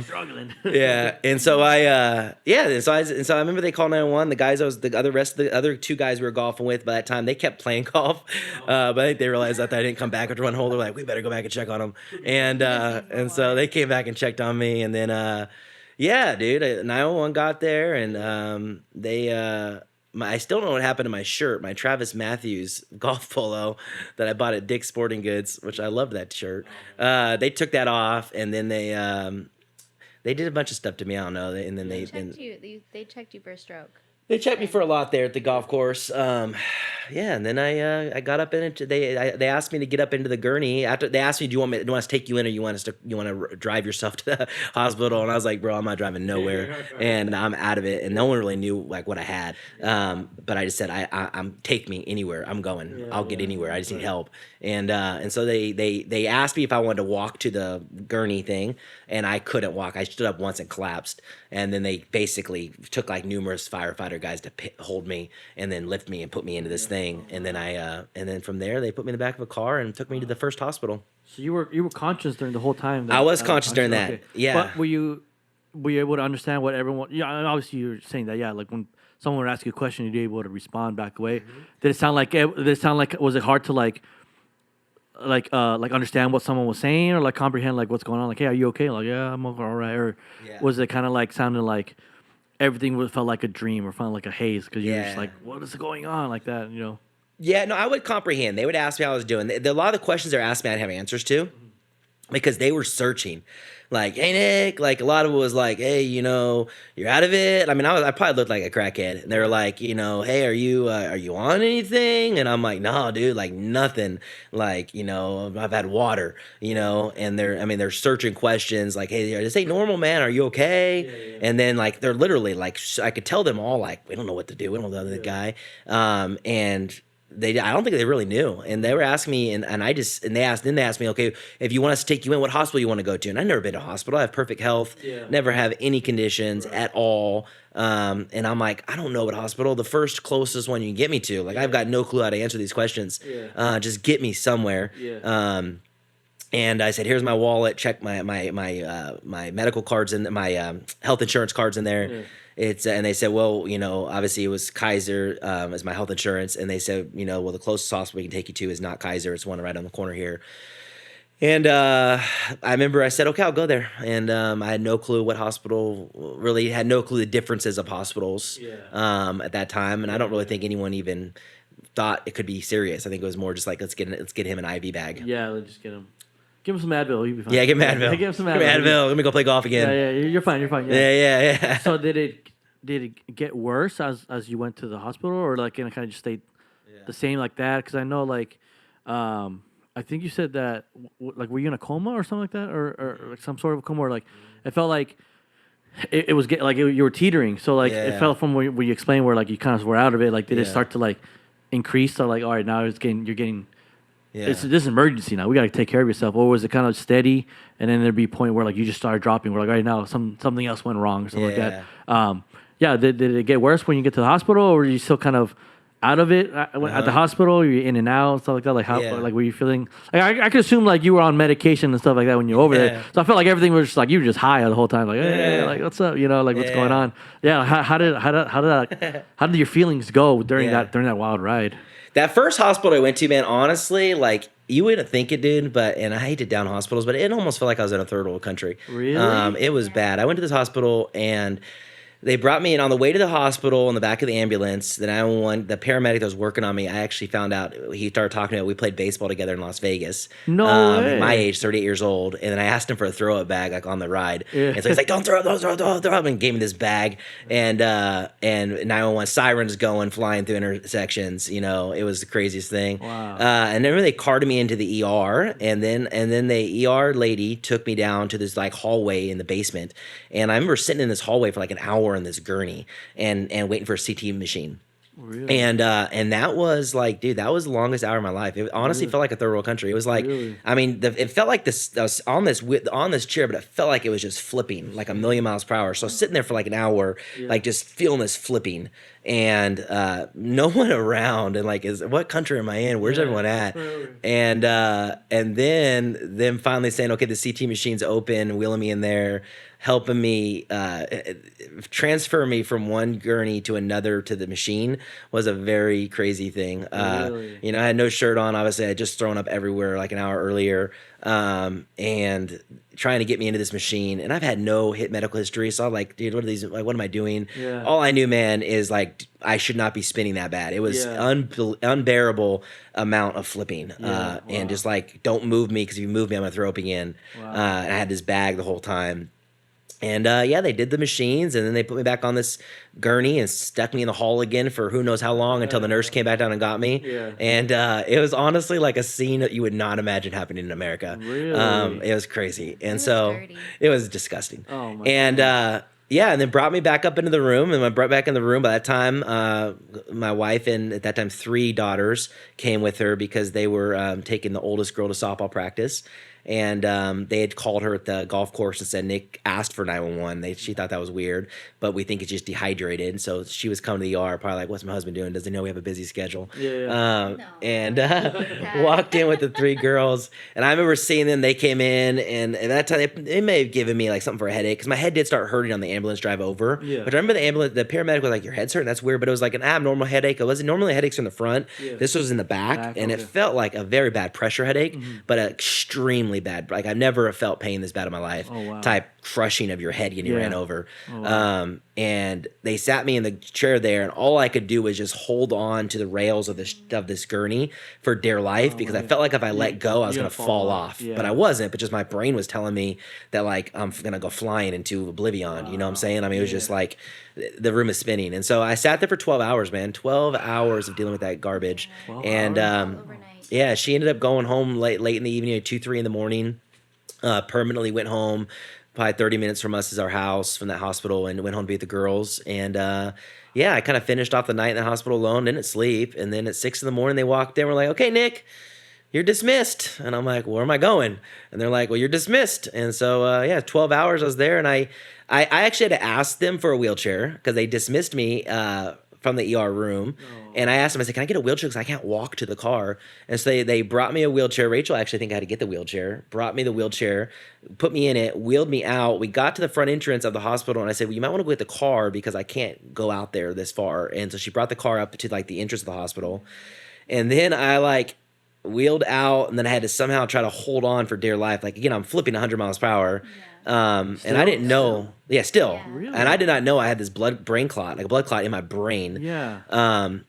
Struggling. Yeah, and so I remember they called 911. The guys the other two guys we were golfing with by that time, they kept playing golf, but I think they realized that I didn't come back after one hole. They're like, we better go back and check on them, and so they came back and checked on me, and then yeah, dude, 911 got there, and I still don't know what happened to my shirt, my Travis Matthews golf polo that I bought at Dick's Sporting Goods, which I love that shirt. They took that off, and then they did a bunch of stuff to me. I don't know. And then they checked you for a stroke. They checked me for a lot there at the golf course. Yeah, and then I got up in it. They asked me to get up into the gurney. After they asked me, do you want us to take you in, or you want to drive yourself to the hospital? And I was like, bro, I'm not driving nowhere, and I'm out of it. And no one really knew like what I had. But I just said, I'm take me anywhere. I'm going. I'll get anywhere. I just need help. And so they asked me if I wanted to walk to the gurney thing, and I couldn't walk. I stood up once and collapsed. And then they basically took like numerous firefighter guys to hold me and then lift me and put me into this thing. And then and then from there they put me in the back of a car and took me to the first hospital. So you were conscious during the whole time. I was conscious during that. Okay. Yeah. But were you able to understand what everyone? Yeah, and obviously you're saying that. Yeah, like when someone would ask you a question, you'd be able to respond back away. Mm-hmm. Did it sound like? Was it hard to like understand what someone was saying, or like comprehend like what's going on? Like, hey, are you okay? Like, yeah, I'm all right. Or was it kind of like sounding like everything felt like a dream or felt like a haze because you're just like, what is going on, like that, you know? Yeah, no, I would comprehend. They would ask me how I was doing. A lot of the questions they were asking me, I'd have answers to because they were searching. Like, hey, Nick, like a lot of it was like, hey, you're out of it. I mean, I probably looked like a crackhead. And they were like, hey, are you on anything? And I'm like, no, dude, like nothing. Like, I've had water, and they're searching questions like, hey, this ain't normal, man. Are you okay? Yeah. And then like, they're literally like, I could tell them all like, we don't know what to do. We don't know the guy. And I don't think they really knew, and they were asking me, and they asked me, okay, if you want us to take you in, what hospital you want to go to? And I've never been to a hospital. I have perfect health, never have any conditions at all. And I'm like, I don't know what hospital. The first closest one you can get me to. Like I've got no clue how to answer these questions. Just get me somewhere. And I said, here's my wallet. Check my medical cards and my health insurance cards in there. And they said, well, obviously it was Kaiser as my health insurance. And they said, well, the closest hospital we can take you to is not Kaiser. It's one right on the corner here. And I remember I said, okay, I'll go there. And I had no clue what hospital, really had no clue the differences of hospitals at that time. And I don't really think anyone even thought it could be serious. I think it was more just like, let's get him an IV bag. Yeah, let's just get him. Give him some Advil. You'll be fine. Yeah, give him Advil. Give him some Advil. Give me Advil. Let me go play golf again. Yeah, you're fine. Yeah. So did it get worse as you went to the hospital, or like kind of just stayed the same like that? Because I know like, I think you said that like were you in a coma or something like that, or like some sort of a coma, or like it felt like it was you were teetering. So like it felt from where you explained where like you kind of were out of it. Like did it start to like increase? So like all right, now you're getting. Yeah. This is emergency now. We got to take care of yourself. Or was it kind of steady, and then there'd be a point where like you just started dropping? We're like, all right, now something else went wrong or something like that. Did it get worse when you get to the hospital, or were you still kind of out of it at the hospital? You're in and out, stuff like that. Like how like were you feeling? Like I could assume like you were on medication and stuff like that when you were over there. So I felt like everything was just like you were just high the whole time. Like hey, like what's up? Like what's going on? Yeah. How did your feelings go during that wild ride? That first hospital I went to, man, honestly, like, you wouldn't think it, dude, and I hate to down hospitals, but it almost felt like I was in a third world country. Really? It was bad. I went to this hospital, and they brought me in on the way to the hospital in the back of the ambulance. The 911, the paramedic that was working on me, I actually found out, he started talking about, we played baseball together in Las Vegas. No way. My age, 38 years old. And then I asked him for a throw-up bag, like on the ride. Yeah. And so he's like, don't throw up, and gave me this bag. And 911 sirens going, flying through intersections. You know, it was the craziest thing. Wow. And then they carted me into the ER. And then the ER lady took me down to this like hallway in the basement. And I remember sitting in this hallway for like an hour in this gurney and waiting for a CT machine. Really? And that was like, dude, that was the longest hour of my life. It honestly felt like a third world country. It was like, I mean, it felt like this. I was on this chair, but it felt like it was just flipping like a million miles per hour. So sitting there for like an hour, like just feeling this flipping, and no one around, and like, what country am I in? Where's everyone at? And then finally saying, okay, the CT machine's open, wheeling me in there, helping me transfer me from one gurney to another to the machine was a very crazy thing. Really? You know, I had no shirt on. Obviously, I had just thrown up everywhere like an hour earlier, and trying to get me into this machine. And I've had no medical history, so I'm like, dude, what are these? Like, what am I doing? Yeah. All I knew, man, is like I should not be spinning that bad. It was unbearable amount of flipping, and just like, don't move me, because if you move me, I'm gonna throw up again. And I had this bag the whole time. And they did the machines, and then they put me back on this gurney and stuck me in the hall again for who knows how long, until the nurse came back down and got me. Yeah. And it was honestly like a scene that you would not imagine happening in America. Really? It was crazy. And so dirty. it was disgusting. Oh, my and and then brought me back up into the room. And when I brought back in the room, by that time, my wife and at that time 3 daughters came with her, because they were taking the oldest girl to softball practice. And they had called her at the golf course and said Nick asked for 911. She thought that was weird, but we think it's just dehydrated. And so she was coming to the ER, probably like, what's my husband doing? Does he know we have a busy schedule? And walked in with the 3 girls. And I remember seeing them. They came in, and at that time, they may have given me like something for a headache, because my head did start hurting on the ambulance drive over. Yeah. But I remember the paramedic was like, your head's hurting? That's weird. But it was like an abnormal headache. It wasn't normally headaches from the front. Yeah. This was in the back, and it felt like a very bad pressure headache, but extremely bad. Like I've never felt pain this bad in my life. Oh, wow. Type crushing of your head getting ran over. Oh, wow. And they sat me in the chair there, and all I could do was just hold on to the rails of this gurney for dear life, because I felt like if I let go, I was gonna fall off. Yeah. But I wasn't. But just my brain was telling me that like I'm gonna go flying into oblivion. You know what I'm saying? I mean, it was just like the room is spinning. And so I sat there for 12 hours, man. 12 hours of dealing with that garbage. And Overnight. she ended up going home late in the evening, at 2, 3 in the morning. Permanently went home. Probably 30 minutes from us is our house from that hospital, and went home to be with the girls. And I kind of finished off the night in the hospital alone, didn't sleep. And then at 6 in the morning, they walked in. We're like, okay, Nick, you're dismissed. And I'm like, where am I going? And they're like, well, you're dismissed. And so 12 hours I was there, and I actually had to ask them for a wheelchair, because they dismissed me from the ER room. And I asked them, I said, can I get a wheelchair? Because I can't walk to the car. And so they brought me a wheelchair. Rachel actually, I think I had to get the wheelchair. Brought me the wheelchair, put me in it, wheeled me out. We got to the front entrance of the hospital, and I said, well, you might want to go get the car, because I can't go out there this far. And so she brought the car up to like the entrance of the hospital. And then I like wheeled out, and then I had to somehow try to hold on for dear life. Like, again, I'm flipping 100 miles per hour. And I didn't know. Still. Yeah. Really? And I did not know I had this brain clot, like a blood clot in my brain. Yeah.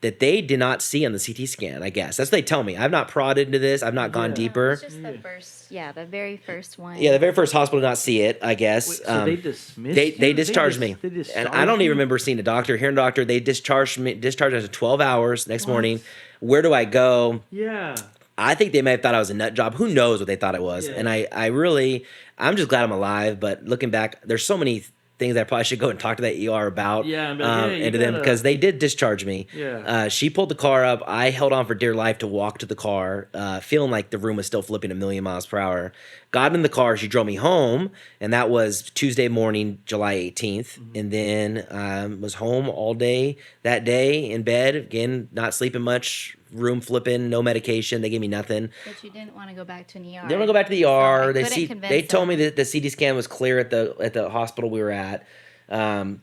That they did not see on the CT scan, I guess. That's what they tell me. I've not prodded into this. I've not gone deeper. It's just the first, the very first one. Yeah, the very first hospital did not see it, I guess. Wait, so they dismissed They you? discharged me. They discharged and I don't even you? remember seeing a doctor, hearing a doctor. They discharged me after 12 hours next morning. Where do I go? Yeah. I think they may have thought I was a nut job. Who knows what they thought it was? Yeah. And I'm just glad I'm alive. But looking back, there's so many things that I probably should go and talk to that ER about. Yeah, and be like, hey, you and to them, gotta- because they did discharge me. Yeah. She pulled the car up. I held on for dear life to walk to the car, feeling like the room was still flipping a million miles per hour. Got in the car. She drove me home, and that was Tuesday morning, July 18th. And then was home all day that day in bed. Again, not sleeping much, room flipping, no medication. They gave me nothing. But you didn't want to go back to an ER. They don't go back to the So ER. I couldn't They convince told me them. that the CT scan was clear at the hospital we were at.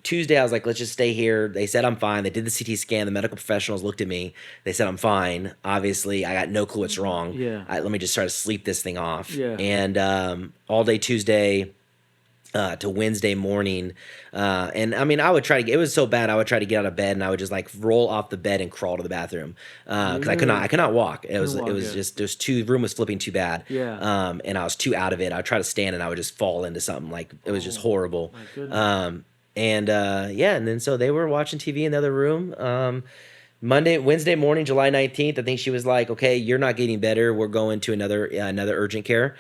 Tuesday, I was like, let's just stay here. They said I'm fine. They did the CT scan. The medical professionals looked at me. They said I'm fine. Obviously, I got no clue what's wrong. Yeah. Let me just try to sleep this thing off. Yeah. And all day Tuesday, to Wednesday morning. And I mean, I would try to, it was so bad. I would try to get out of bed and I would just like roll off the bed and crawl to the bathroom. Cause I could not walk. It was just, room was flipping too bad. Yeah. And I was too out of it. I would try to stand and I would just fall into something. Like it was just horrible. My goodness. And then so they were watching TV in the other room. Wednesday morning, July 19th, I think she was like, okay, you're not getting better. We're going to another urgent care,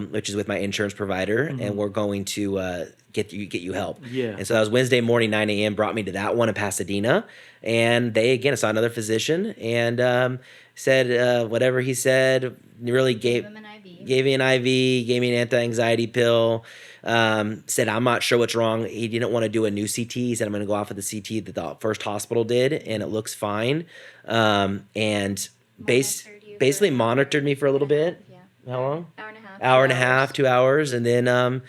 which is with my insurance provider, and we're going to get you help. Yeah. And so that was Wednesday morning, 9 a.m., brought me to that one in Pasadena. And I saw another physician and said whatever he said, really gave him an IV. Gave me an IV, gave me an anti-anxiety pill. Said, I'm not sure what's wrong. He didn't want to do a new CT. He said, I'm going to go off of the CT that the first hospital did, and it looks fine. And basically monitored me for a little bit. Yeah. How long? Hour and a half. 2 hours. And then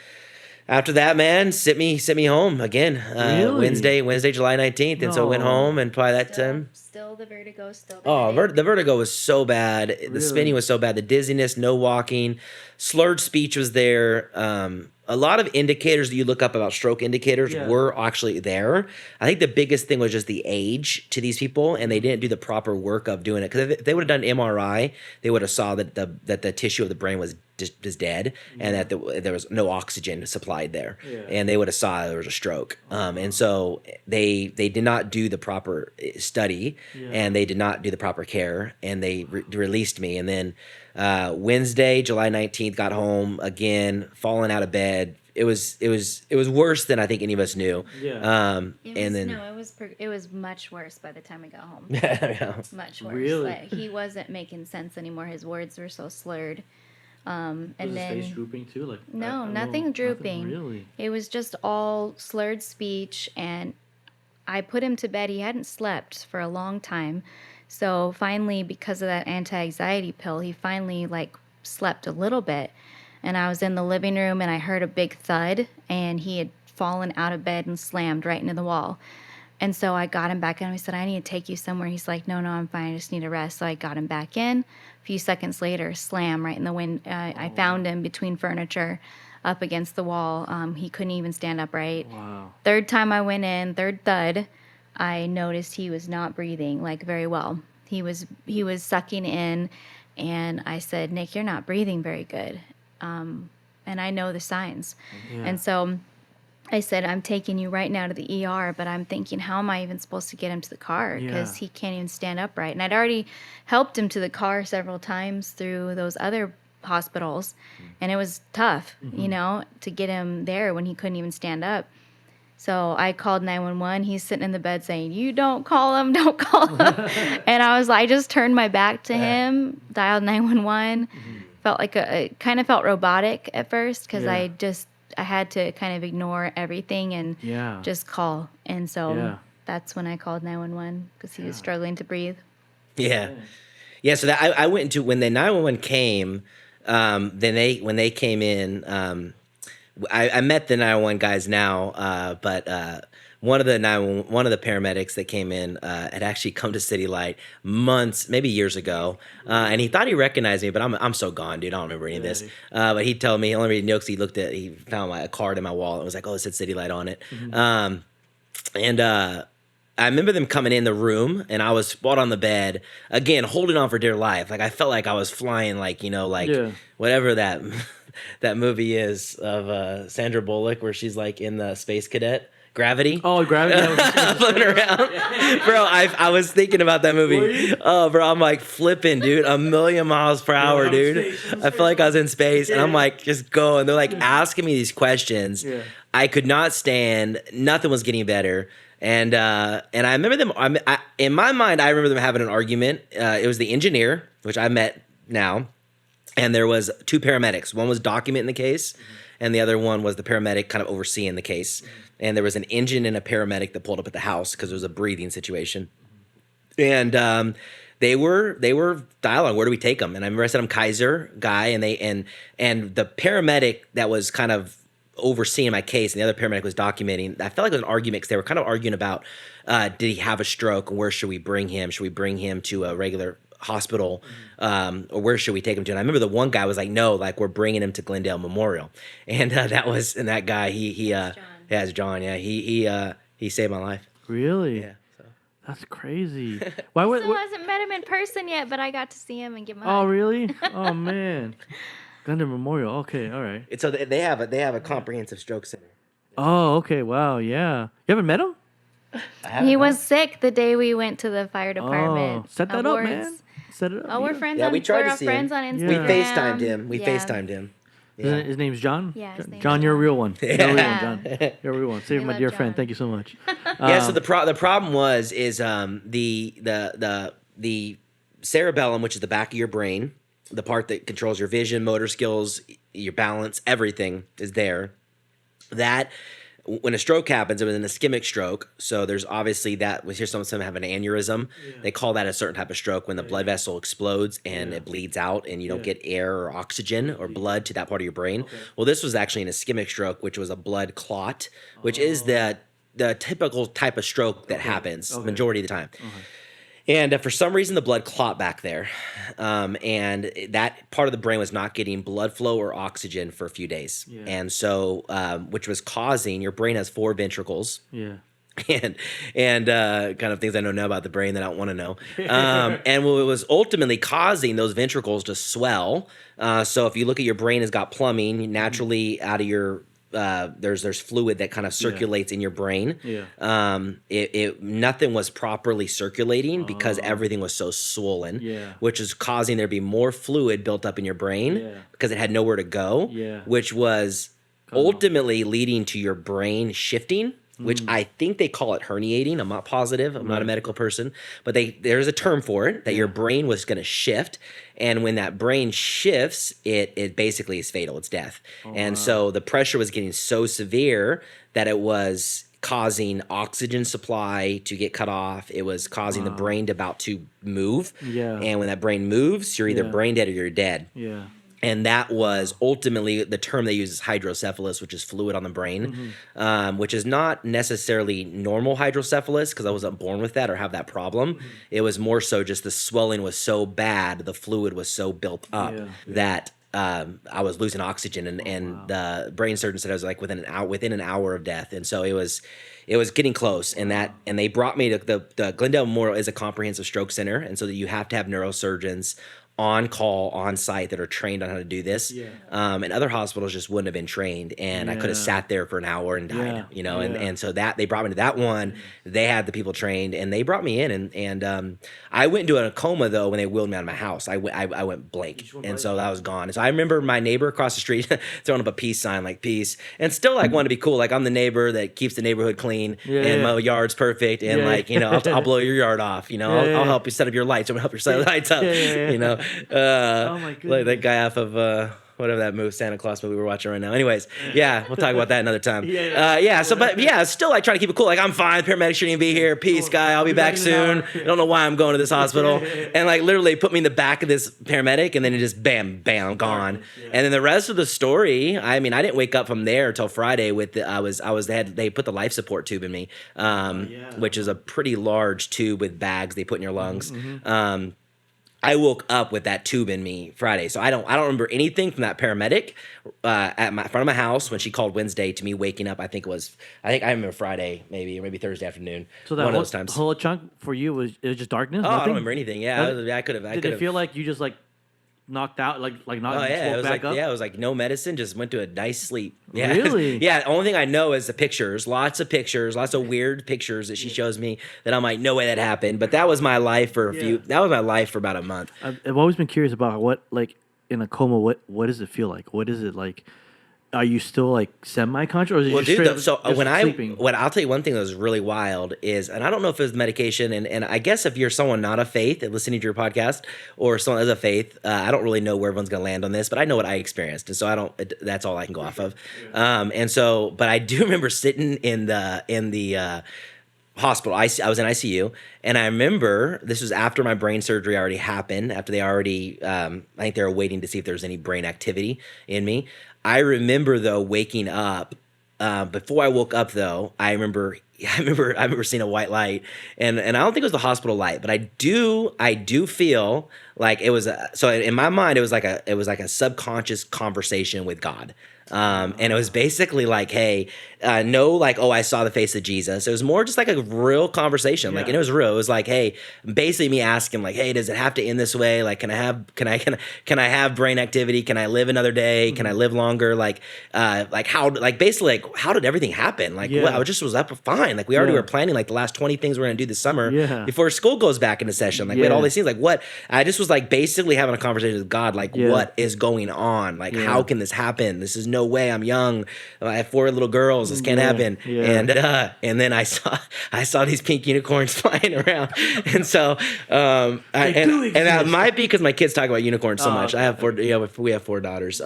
after that, man, sent me home again. Really? Wednesday, July 19th. And so I went home, and by that time... Still the vertigo, still the Oh, headache. the vertigo was so bad. The Really? spinning was so bad. The dizziness, no walking, slurred speech was there. A lot of indicators that you look up about stroke indicators were actually there. I think the biggest thing was just the age to these people, and they didn't do the proper work of doing it. Because if they would have done MRI, they would have saw that the tissue of the brain was just dead, and that there was no oxygen supplied there, and they would have saw there was a stroke. And so they did not do the proper study, and they did not do the proper care, and they released me. And then Wednesday, July 19th, got home again, falling out of bed. It was worse than I think any of us knew. Yeah. It was much worse by the time we got home. Yeah. Much worse. Really? Like, he wasn't making sense anymore. His words were so slurred. Was his face drooping too? Like No, I don't nothing know. drooping. Nothing really. It was just all slurred speech, and I put him to bed. He hadn't slept for a long time. So finally, because of that anti-anxiety pill, he finally like slept a little bit. And I was in the living room and I heard a big thud, and he had fallen out of bed and slammed right into the wall. And so I got him back in. I said, I need to take you somewhere. He's like, no, I'm fine. I just need a rest. So I got him back in. A few seconds later, slam right in the wind. I found him between furniture up against the wall. He couldn't even stand upright. Wow. Third time I went in, third thud, I noticed he was not breathing like very well. He was sucking in, and I said, Nick, you're not breathing very good. And I know the signs. Yeah. And so I said, I'm taking you right now to the ER, but I'm thinking, how am I even supposed to get him to the car? Because he can't even stand upright. And I'd already helped him to the car several times through those other hospitals. And it was tough, to get him there when he couldn't even stand up. So I called 911. He's sitting in the bed saying, you don't call him, don't call him. And I just turned my back to him, dialed 911. Felt like it kind of felt robotic at first, because I had to kind of ignore everything and just call. And so that's when I called 911, because he was struggling to breathe. Yeah. So that I went into, when the 911 came, when they came in, I met the 911 guys now, but one of the paramedics that came in had actually come to City Light months, maybe years ago, and he thought he recognized me, but I'm so gone, dude. I don't remember any of this. But he told me, the only reason he knows, because he found a card in my wallet and was like, oh, it said City Light on it. And I remember them coming in the room, and I was sprawled on the bed again, holding on for dear life. Like I felt like I was flying, whatever that movie is of Sandra Bullock, where she's like in the Space Cadet. Gravity. Oh, Gravity. Flipping around. Bro, I was thinking about that movie. Oh, bro, I'm like flipping, dude. 1,000,000 miles per hour, dude. I felt like I was in space, and I'm like, just going. They're like asking me these questions. Yeah. I could not stand. Nothing was getting better. And I remember them, in my mind, I remember them having an argument. It was the engineer, which I met now, and there was two paramedics. One was documenting the case, and the other one was the paramedic kind of overseeing the case. And there was an engine and a paramedic that pulled up at the house because it was a breathing situation. And they were dialoguing, where do we take them? And I remember I said, I'm Kaiser guy, and the paramedic that was kind of overseeing my case, and the other paramedic was documenting. I felt like it was an argument, because they were kind of arguing about, did he have a stroke, and where should we bring him? Should we bring him to a regular hospital, or where should we take him to? And I remember the one guy was like, no, like we're bringing him to Glendale Memorial, and that guy he has John, yeah, he saved my life. Really? Yeah. So. That's crazy. Why would? Still hasn't met him in person yet, but I got to see him and give him a Oh, hug. really? Oh man. Glendale Memorial. Okay, all right. So they have a comprehensive stroke center. Oh, okay. Wow. Yeah. You haven't met him? He was sick the day we went to the fire department. Oh, set that awards. up, man. Set it up. Oh, we're Yeah. friends. Yeah, on, we tried we're to see friends him. on Yeah. We Instagram. FaceTimed him. We Yeah. FaceTimed him. Yeah. His name's John? Yeah, his name's John, you're a real one. You're a real one, Yeah. John. You're a real one. Save We my love dear friend. John. Thank you so much. Yeah. So the problem is the cerebellum, which is the back of your brain, the part that controls your vision, motor skills, your balance, everything is there. That when a stroke happens, it was an ischemic stroke. So there's obviously that. We hear some have an aneurysm. Yeah. They call that a certain type of stroke when the blood vessel explodes and it bleeds out, and you don't get air or oxygen or blood to that part of your brain. Okay. Well, this was actually an ischemic stroke, which was a blood clot, which is the typical type of stroke that happens majority of the time. And for some reason, the blood clot back there. And that part of the brain was not getting blood flow or oxygen for a few days. Yeah. And so, which was causing, your brain has 4 ventricles. Yeah. And kind of things I know now about the brain that I don't want to know. And it was ultimately causing those ventricles to swell. So if you look at your brain has got plumbing, naturally out of your there's fluid that kind of circulates in your brain. Yeah. Nothing was properly circulating because everything was so swollen, which is causing there to be more fluid built up in your brain because it had nowhere to go, which was ultimately leading to your brain shifting, which I think they call it herniating. I'm not positive. I'm not a medical person, but there's a term for it, that your brain was going to shift. And when that brain shifts, it basically is fatal. It's death. And so the pressure was getting so severe that it was causing oxygen supply to get cut off. It was causing the brain to about to move. Yeah. And when that brain moves, you're either brain dead or you're dead. Yeah. And that was ultimately the term they use is hydrocephalus, which is fluid on the brain, which is not necessarily normal hydrocephalus because I wasn't born with that or have that problem. It was more so just the swelling was so bad, the fluid was so built up that I was losing oxygen, and the brain surgeon said I was like within an hour of death, and so it was getting close, and they brought me to the Glendale Memorial is a comprehensive stroke center, and so that you have to have neurosurgeons on call, on site that are trained on how to do this. Yeah. And other hospitals just wouldn't have been trained. And I could have sat there for an hour and died, and so that they brought me to that one. They had the people trained and they brought me in and I went into a coma though when they wheeled me out of my house. I went blank. And so that was gone. And so I remember my neighbor across the street throwing up a peace sign, like peace, and still like wanted to be cool. Like I'm the neighbor that keeps the neighborhood clean and my yard's perfect. And I'll blow your yard off, I'll help you set up your lights. I'm gonna help you set the lights up, oh my goodness. Like that guy off of whatever that movie, Santa Claus movie we're watching right now. Anyways, we'll talk about that another time. Still like trying to keep it cool. Like I'm fine. Paramedics shouldn't even be here. Peace, guy. I'll be back soon. I don't know why I'm going to this hospital. And like literally put me in the back of this paramedic, and then it just bam, I'm gone. And then the rest of the story, I mean, I didn't wake up from there until Friday with they put the life support tube in me, which is a pretty large tube with bags they put in your lungs. I woke up with that tube in me Friday, so I don't remember anything from that paramedic at front of my house when she called Wednesday to me waking up. I think I remember Friday maybe Thursday afternoon. So that one of those times. Whole chunk for you was just darkness. Oh, I don't remember anything. Yeah, I could have. Did it feel like you just like knocked out, like knocked back up? Yeah, it was like no medicine, just went to a nice sleep. Yeah. Really? Yeah, the only thing I know is the pictures, lots of weird pictures that she shows me that I'm like, no way that happened. But that was my life for about a month. I've always been curious about what, like, in a coma, what does it feel like? What is it like? Are you still like semi-conscious, or is it just straight up sleeping? I'll tell you one thing that was really wild is, and I don't know if it was medication, and I guess if you're someone not of faith and listening to your podcast, or someone as a faith, I don't really know where everyone's gonna land on this, but I know what I experienced, and so that's all I can go off of. But I do remember sitting in the hospital. I was in ICU, and I remember this was after my brain surgery already happened. After they already, I think they were waiting to see if there was any brain activity in me. I remember though waking up. Before I woke up though, I remember I remember seeing a white light, and I don't think it was the hospital light, but I do feel like it was so in my mind it was like a subconscious conversation with God. And it was basically like, hey, no, like, oh, I saw the face of Jesus. It was more just like a real conversation. Like, and it was real. It was like, hey, basically me asking like, hey, does it have to end this way? Like, can I have brain activity? Can I live another day? Can I live longer? Like how, like basically like, how did everything happen? Like, well, I just was up fine. Like we already were planning like the last 20 things we're going to do this summer before school goes back into session. Like we had all these things, like what, I just was like basically having a conversation with God. Like what is going on? Like, how can this happen? This is no way. I'm young. I have 4 little girls. This can't happen. Yeah. And then I saw these pink unicorns flying around, and so and that might be because my kids talk about unicorns so much. I have 4. We have 4 daughters.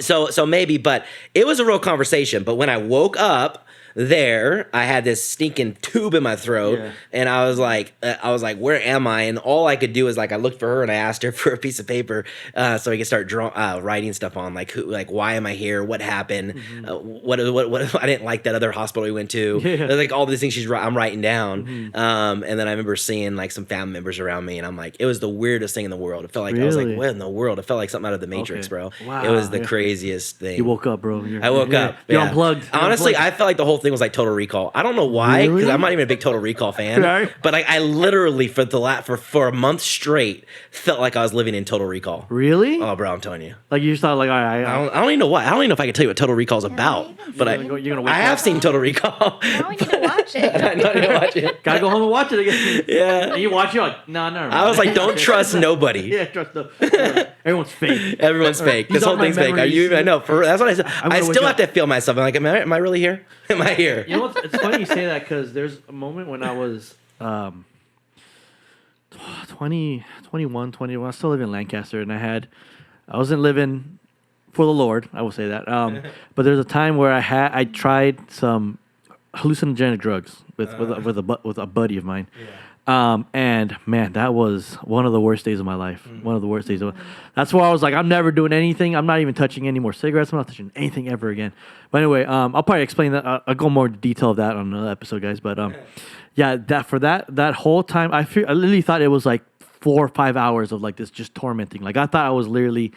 So maybe, but it was a real conversation. But when I woke up there, I had this stinking tube in my throat, and I was like, where am I? And all I could do is like, I looked for her and I asked her for a piece of paper, so I could start writing stuff on, like why am I here? What happened? What I didn't like that other hospital we went to. Like all these things I'm writing down. And then I remember seeing like some family members around me, and I'm like, it was the weirdest thing in the world. It felt like I was like, what in the world? It felt like something out of the Matrix, bro. Wow. It was the craziest thing. You woke up, bro. I woke up. You're unplugged. Honestly, I felt like the whole thing was like Total Recall. I don't know why, because I'm not even a big Total Recall fan. But like I literally for a month straight felt like I was living in Total Recall. Really? Oh, bro, I'm telling you. Like you just thought like, all right, I don't even know what. I don't even know if I can tell you what Total Recall is about. But I have seen Total Recall. Now we need to watch it. I need to watch it. Gotta go home and watch it again. Yeah. And you watch it, you're like, no. I was like, don't trust nobody. Yeah, trust no. Everyone's fake. Everyone's fake. This whole thing's fake. I know. That's what I said. I still have to feel myself. I'm like, am I really here? Am I here? You know what's, it's funny you say that, because there's a moment when I was 21, I was still living in Lancaster, and I wasn't living for the Lord, I will say that. But there's a time where I tried some hallucinogenic drugs with a buddy of mine. And man, that was one of the worst days of my life. One of the worst days that's why I was like, I'm never doing anything. I'm not even touching any more cigarettes. I'm not touching anything ever again. But anyway, I'll probably explain that. I'll go more detail of that on another episode, guys. But that whole time, I literally thought it was like 4 or 5 hours of like this just tormenting. Like I thought I was literally,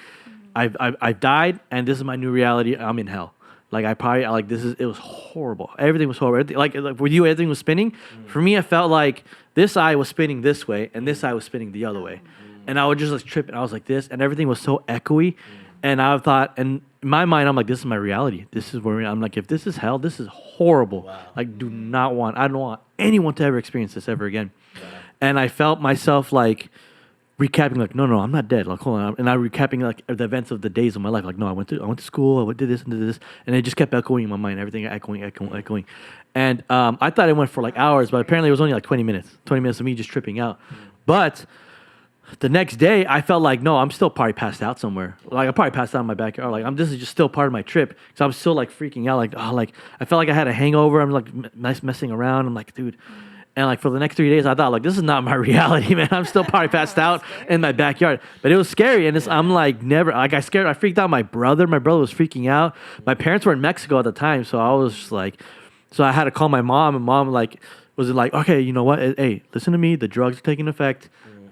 I've died, and this is my new reality. I'm in hell. Like it was horrible. Everything was horrible. Like with you, everything was spinning. For me, it felt like this eye was spinning this way, and this eye was spinning the other way. And I would just like trip, and I was like this, and everything was so echoey. And I thought, and in my mind, I'm like, this is my reality. This is where I'm like, if this is hell, this is horrible. Wow. Like, I don't want anyone to ever experience this ever again. Wow. And I felt myself like recapping, like, no, I'm not dead. Like, hold on. And I recapping like the events of the days of my life. Like, no, I went to school. I did this and did this, and it just kept echoing in my mind. Everything echoing. And I thought it went for like hours, but apparently it was only like 20 minutes. 20 minutes of me just tripping out. But the next day, I felt like, no, I'm still probably passed out somewhere. Like I probably passed out in my backyard. Like this is just still part of my trip, because I'm still like freaking out. Like I felt like I had a hangover. I'm like messing around. I'm like, dude. And like for the next 3 days, I thought like, this is not my reality, man. I'm still probably passed out in my backyard. But it was scary, and I'm like I freaked out. My brother was freaking out. My parents were in Mexico at the time, so I was just like, so I had to call my mom, and mom like was like, okay, you know what? Hey, listen to me. The drugs are taking effect.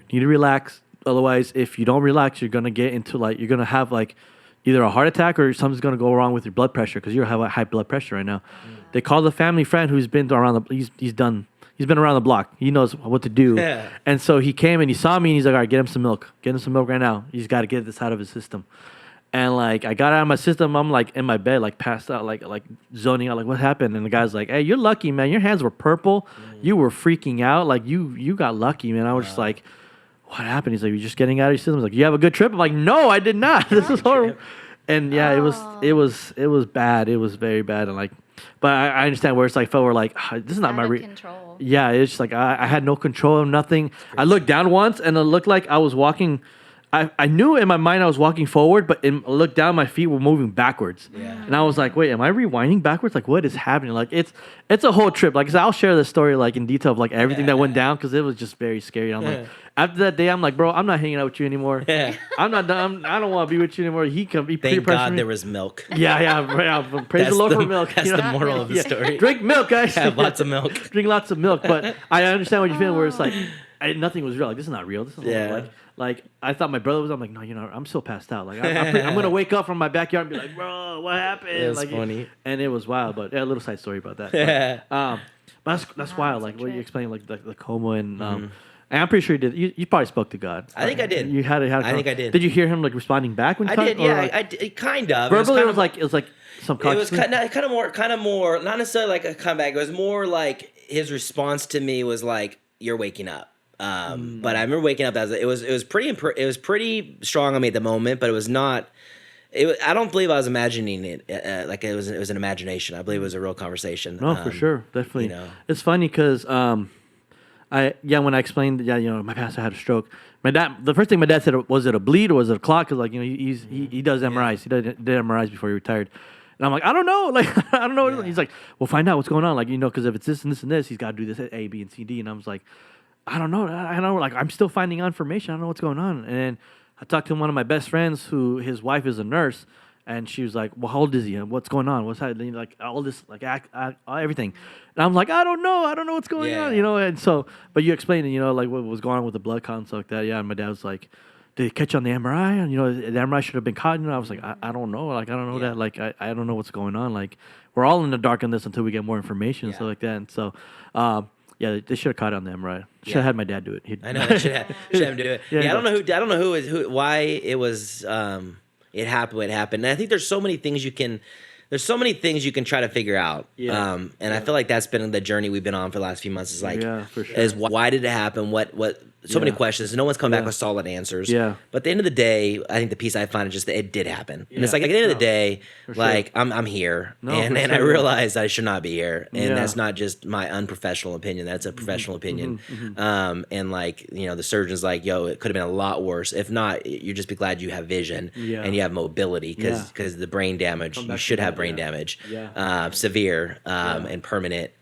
You need to relax. Otherwise, if you don't relax, you're gonna get into you're gonna have like either a heart attack or something's gonna go wrong with your blood pressure, because you have a high blood pressure right now. They called a family friend who's been around he's been around the block. He knows what to do. Yeah. And so he came and he saw me, and he's like, all right, get him some milk. Get him some milk right now. He's got to get this out of his system. And like I got out of my system, I'm like in my bed, like passed out, like zoning out, like what happened? And the guy's like, hey, you're lucky, man. Your hands were purple. You were freaking out. Like you got lucky, man. I was just like, what happened? He's like, you're just getting out of your system. He's like, you have a good trip? I'm like, no, I did not. This is horrible. And yeah, it was bad. It was very bad. And like, but I understand where it's like, felt where like, this is not my control. Yeah, it's just like I had no control of nothing. I looked down once, and it looked like I was walking I knew in my mind I was walking forward, but I looked down, my feet were moving backwards. Yeah. And I was like, wait, am I rewinding backwards? Like, what is happening? Like, it's a whole trip. Like I said, I'll share the story like in detail of like everything that went down because it was just very scary. I'm like, after that day, I'm like, bro, I'm not hanging out with you anymore. I'm not done. I don't want to be with you anymore. He Thank God there was milk. Yeah. Praise the Lord for milk. That's you know? the moral of the story. Drink milk, guys. Have lots of milk. Drink lots of milk. But I understand what you're feeling. Where it's like, nothing was real. Like this is not real. This is not like I thought my brother was. I'm like, no, I'm still passed out. Like I'm gonna wake up from my backyard and be like, bro, what happened? It was like, funny. And it was wild. But a little side story about that. But that's wild. Like what you explained, like the coma and. And I'm pretty sure you did. You probably spoke to God. I think I did. You had I think I did. Did you hear him like responding back when you I did. talked, Yeah, like, I did, kind of. verbally, it was like subconsciously. It was kind of more, not necessarily like a comeback. It was more like his response to me was like, "You're waking up." But I remember waking up it was pretty strong on me at the moment, but it was not. I don't believe I was imagining it. Like it was an imagination. I believe it was a real conversation. No, for sure, definitely. You know. It's funny because when I explained, my pastor had a stroke. My dad, the first thing my dad said, was it a bleed or was it a clot? Because he does MRIs. He did MRIs before he retired. And I'm like, I don't know. Like, I don't know. He's like, well, find out what's going on. Like, because if it's this and this and this, he's got to do this A, B, and C, D. And I was like, I don't know. I don't know. Like, I'm still finding out information. I don't know what's going on. And then I talked to one of my best friends who his wife is a nurse. And she was like, well, how old is he? What's going on? What's happening? Like, all this, like, everything. And I'm like, I don't know. I don't know what's going on, And so, but you explained it, like, what was going on with the blood count and stuff like that. Yeah, and my dad was like, did it catch on the MRI? And, the MRI should have been caught. I was like, I don't know. Like, I don't know that. Like, I don't know what's going on. Like, we're all in the dark on this until we get more information and stuff like that. And so, they should have caught it on the MRI. Should have had my dad do it. I know. Should have him do it. I don't know why it was, it happened when it happened. And I think there's so many things you can try to figure out. I feel like that's been the journey we've been on for the last few months. Is like, for sure. is why did it happen? What so many questions. No one's come back with solid answers. Yeah. But at the end of the day, I think the piece I find is just that it did happen. And it's like at the end of the day, like I'm here. And I realized I should not be here. And that's not just my unprofessional opinion. That's a professional opinion. And like, the surgeon's like, yo, it could have been a lot worse. If not, you just be glad you have vision and you have mobility because the brain damage, you should have brain damage, severe and permanent.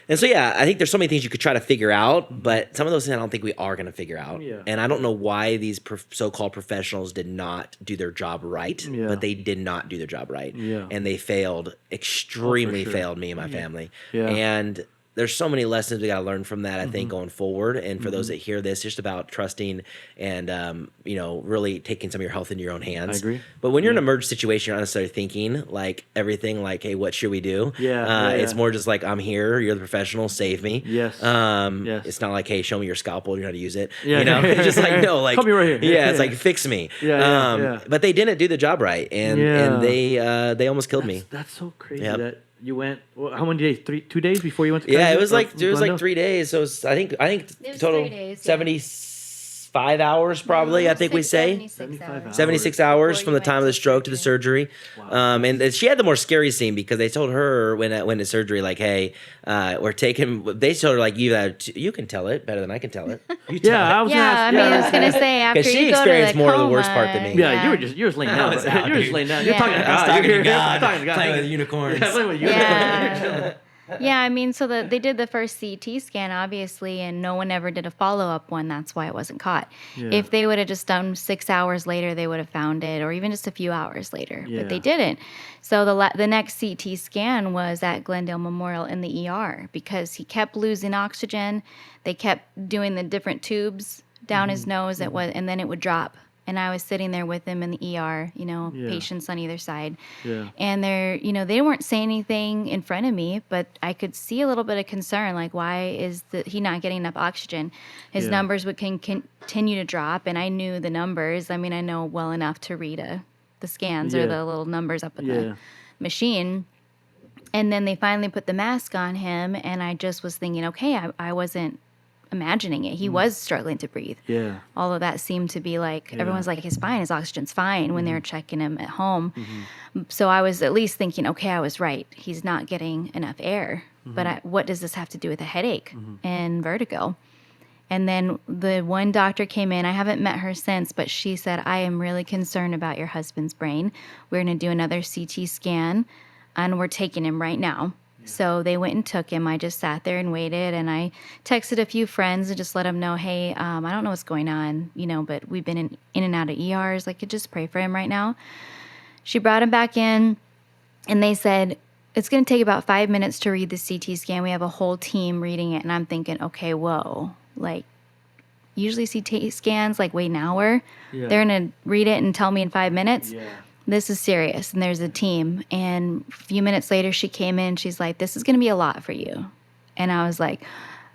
And so, I think there's so many things you could try to figure out, but some of those things I don't think we are going to figure out. And I don't know why these so-called professionals did not do their job right, but they did not do their job right. And they failed, extremely failed me and my family. And there's so many lessons we got to learn from that, I think, going forward. And for those that hear this, it's just about trusting and, really taking some of your health into your own hands. I agree. But when you're in an emergency situation, you're not necessarily thinking like everything like, hey, what should we do? It's more just like, I'm here. You're the professional. Save me. It's not like, hey, show me your scalpel. You know how to use it. It's just like, no, like, come right here. It's like, fix me. But they didn't do the job right. And they almost killed me. That's so crazy that you went. How many days? 2 days before you went to? It was like 3 days. So I think total 3 days, 75 hours probably. I think we say 76 hours from the time of the stroke to the surgery. And she had the more scary scene because they told her when the surgery, like, hey, we're taking. They told her like, you can tell it better than I can tell it. You tell it. I was gonna say after she you go experienced to the more coma, of the worst part than me. You were just laying down. You were just laying down. You're talking to God. Talking to God. Playing with unicorns. Playing with unicorns. So they did the first CT scan, obviously, and no one ever did a follow-up one. That's why it wasn't caught. If they would have just done 6 hours later, they would have found it, or even just a few hours later. But they didn't. So the next CT scan was at Glendale Memorial in the ER because he kept losing oxygen. They kept doing the different tubes down his nose, and then it would drop. And I was sitting there with him in the ER, patients on either side. And they weren't saying anything in front of me, but I could see a little bit of concern, like, why is he not getting enough oxygen? His numbers would continue to drop, and I knew the numbers. I mean, I know well enough to read the scans or the little numbers up in the machine. And then they finally put the mask on him, and I just was thinking, okay, I wasn't imagining it. He was struggling to breathe. All of that seemed to be like, everyone's like, he's fine, his oxygen's fine when they were checking him at home. So I was at least thinking, okay, I was right. He's not getting enough air. But what does this have to do with a headache and vertigo? And then the one doctor came in. I haven't met her since, but she said, I am really concerned about your husband's brain. We're going to do another CT scan, and we're taking him right now. So they went and took him. I just sat there and waited, and I texted a few friends and just let them know, hey, I don't know what's going on, but we've been in and out of ERs. Like, just pray for him right now. She brought him back in, and they said, it's going to take about 5 minutes to read the CT scan. We have a whole team reading it, and I'm thinking, okay, whoa. Like, usually CT scans, like, wait an hour. Yeah. They're going to read it and tell me in 5 minutes. Yeah. This is serious, and there's a team. And a few minutes later, she came in. She's like, this is going to be a lot for you. And I was like,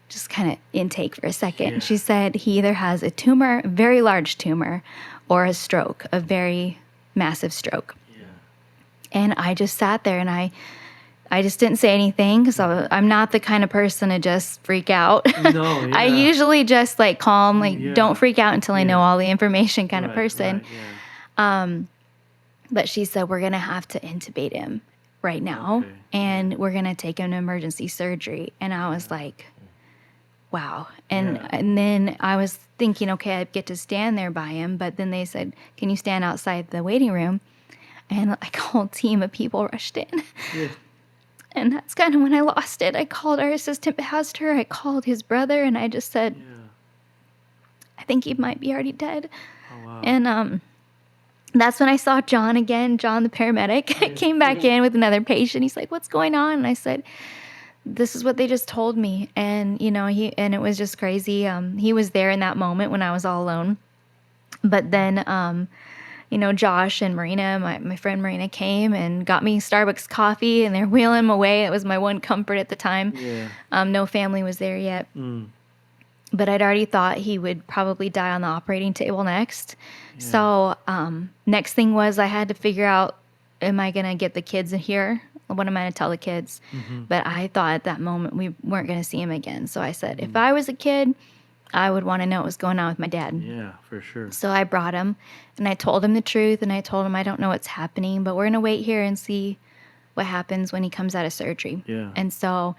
just kind of intake for a second. Yeah. She said he either has a tumor, a very large tumor, or a stroke, a very massive stroke. Yeah. And I just sat there, and I just didn't say anything because I'm not the kind of person to just freak out. No, yeah. I usually just like calm, like Yeah. don't freak out until I know all the information kind of Right, person. right, yeah. But she said, we're going to have to intubate him right now, Okay. and we're going to take him to emergency surgery. And I was like, wow. And then I was thinking, okay, I get to stand there by him. But then they said, can you stand outside the waiting room? And like a whole team of people rushed in. Yeah. And that's kind of when I lost it. I called our assistant pastor. I called his brother, and I just said, Yeah. I think he might be already dead. Oh, wow. And that's when I saw John again, John the paramedic, came back in with another patient. He's like, what's going on? And I said, this is what they just told me. And, it was just crazy. He was there in that moment when I was all alone. But then, Josh and Marina, my friend Marina, came and got me Starbucks coffee, and they're wheeling him away. It was my one comfort at the time. Yeah. No family was there yet. But I'd already thought he would probably die on the operating table next. Yeah. So next thing was I had to figure out, am I going to get the kids in here? What am I going to tell the kids? Mm-hmm. But I thought at that moment we weren't going to see him again. So I said, if I was a kid, I would want to know what was going on with my dad. Yeah, for sure. So I brought him, and I told him the truth, and I told him I don't know what's happening, but we're going to wait here and see what happens when he comes out of surgery. Yeah. And so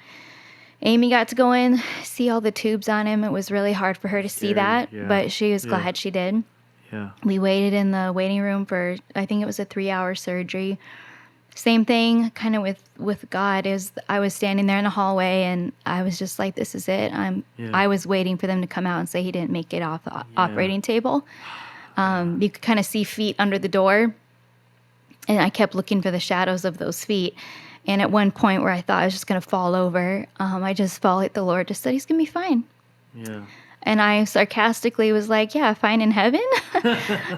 Amy got to go in, see all the tubes on him. It was really hard for her to see that, but she was glad she did. Yeah. We waited in the waiting room for, I think it was a 3-hour surgery. Same thing kind of with God, is I was standing there in the hallway, and I was just like, this is it. I was waiting for them to come out and say he didn't make it off the operating table. You could kind of see feet under the door, and I kept looking for the shadows of those feet. And at one point where I thought I was just going to fall over, I just felt like the Lord just said, he's going to be fine. Yeah. And I sarcastically was like, yeah, fine in heaven.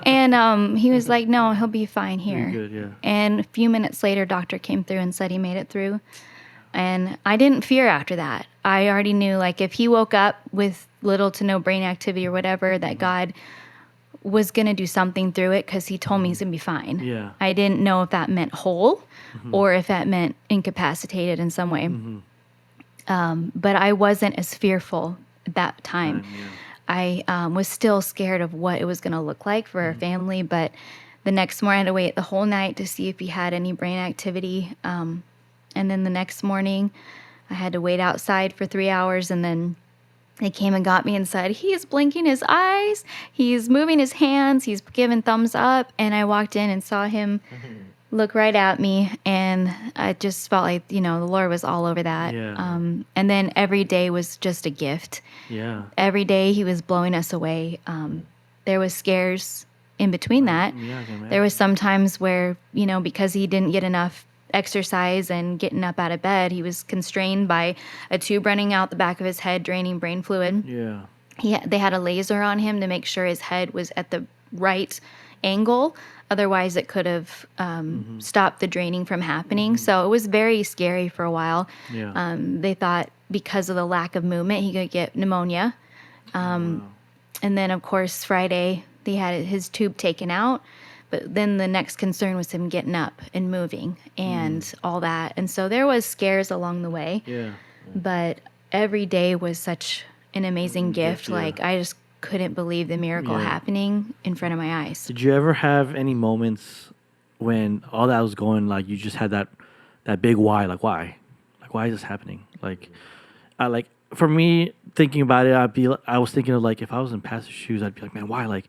And he was like, no, he'll be fine here. Good, yeah. And a few minutes later, doctor came through and said he made it through. And I didn't fear after that. I already knew, like, if he woke up with little to no brain activity or whatever, that God was going to do something through it, because he told me he's going to be fine. Yeah. I didn't know if that meant whole or if that meant incapacitated in some way. But I wasn't as fearful at that time. I was still scared of what it was going to look like for our family, but the next morning I had to wait the whole night to see if he had any brain activity. And then the next morning I had to wait outside for 3 hours, and then they came and got me and said, he's blinking his eyes, he's moving his hands, he's giving thumbs up. And I walked in and saw him look right at me, and I just felt like, the Lord was all over that. Yeah. And then every day was just a gift. Yeah. Every day he was blowing us away. There was scares in between that. Yeah, I can imagine. There was some times where, because he didn't get enough exercise and getting up out of bed, he was constrained by a tube running out the back of his head, draining brain fluid. Yeah. They had a laser on him to make sure his head was at the right angle. Otherwise, it could have stopped the draining from happening. So it was very scary for a while. Yeah. They thought because of the lack of movement, he could get pneumonia. And then, of course, Friday, they had his tube taken out. But then the next concern was him getting up and moving and all that. And so there was scares along the way. Yeah. But every day was such an amazing gift. Yeah. Like, I just couldn't believe the miracle happening in front of my eyes. Did you ever have any moments when all that was going, like, you just had that big why? Like, why? Like, why is this happening? Like, for me, thinking about it, I was thinking of like, if I was in pastor's shoes, I'd be like, man, why? Like,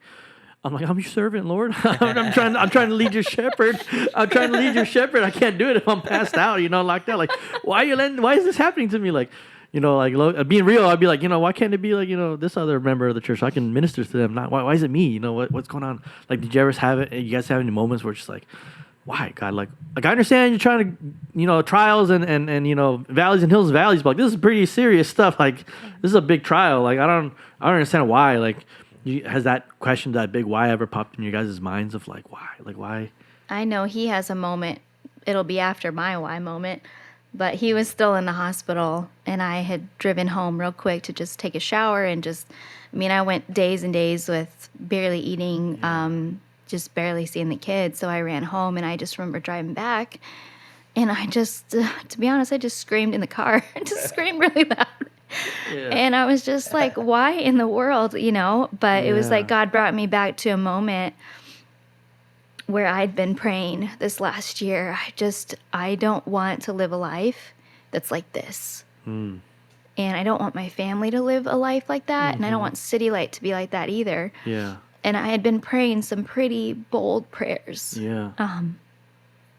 I'm like, I'm your servant, Lord. I'm trying to lead your shepherd. I'm trying to lead your shepherd. I can't do it if I'm passed out, locked out. Like, why is this happening to me? Like, being real, I'd be like, why can't it be like, this other member of the church? So I can minister to them. Not why is it me? What's going on? Like, did you ever have it? You guys have any moments where it's just like, why, God? Like I understand you're trying to, trials and valleys and hills and valleys, but like, this is pretty serious stuff. Like, this is a big trial. Like, I don't understand why. Like, has that question, that big why, ever popped in your guys' minds of like, why? Like, why? I know he has a moment. It'll be after my why moment. But he was still in the hospital, and I had driven home real quick to just take a shower and I went days and days with barely eating, just barely seeing the kids. So I ran home, and I just remember driving back, and I just, to be honest, I just screamed in the car. I just screamed really loud. Yeah. And I was just like, why in the world, But it was like God brought me back to a moment where I'd been praying this last year. I don't want to live a life that's like this. And I don't want my family to live a life like that. Mm-hmm. And I don't want City Light to be like that either. Yeah. And I had been praying some pretty bold prayers. Yeah.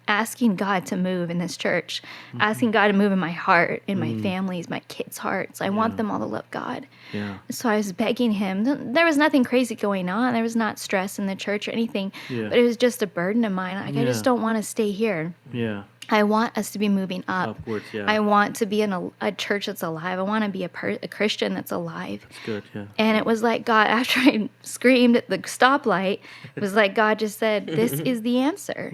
Asking God to move in this church, asking God to move in my heart, in my family's, my kids' hearts. I want them all to love God. Yeah. So I was begging him. There was nothing crazy going on. There was not stress in the church or anything, but it was just a burden of mine. Like, I just don't want to stay here. Yeah. I want us to be moving upwards. Yeah. I want to be in a church that's alive. I want to be a Christian that's alive. That's good. Yeah. And it was like God, after I screamed at the stoplight, it was like God just said, "This is the answer."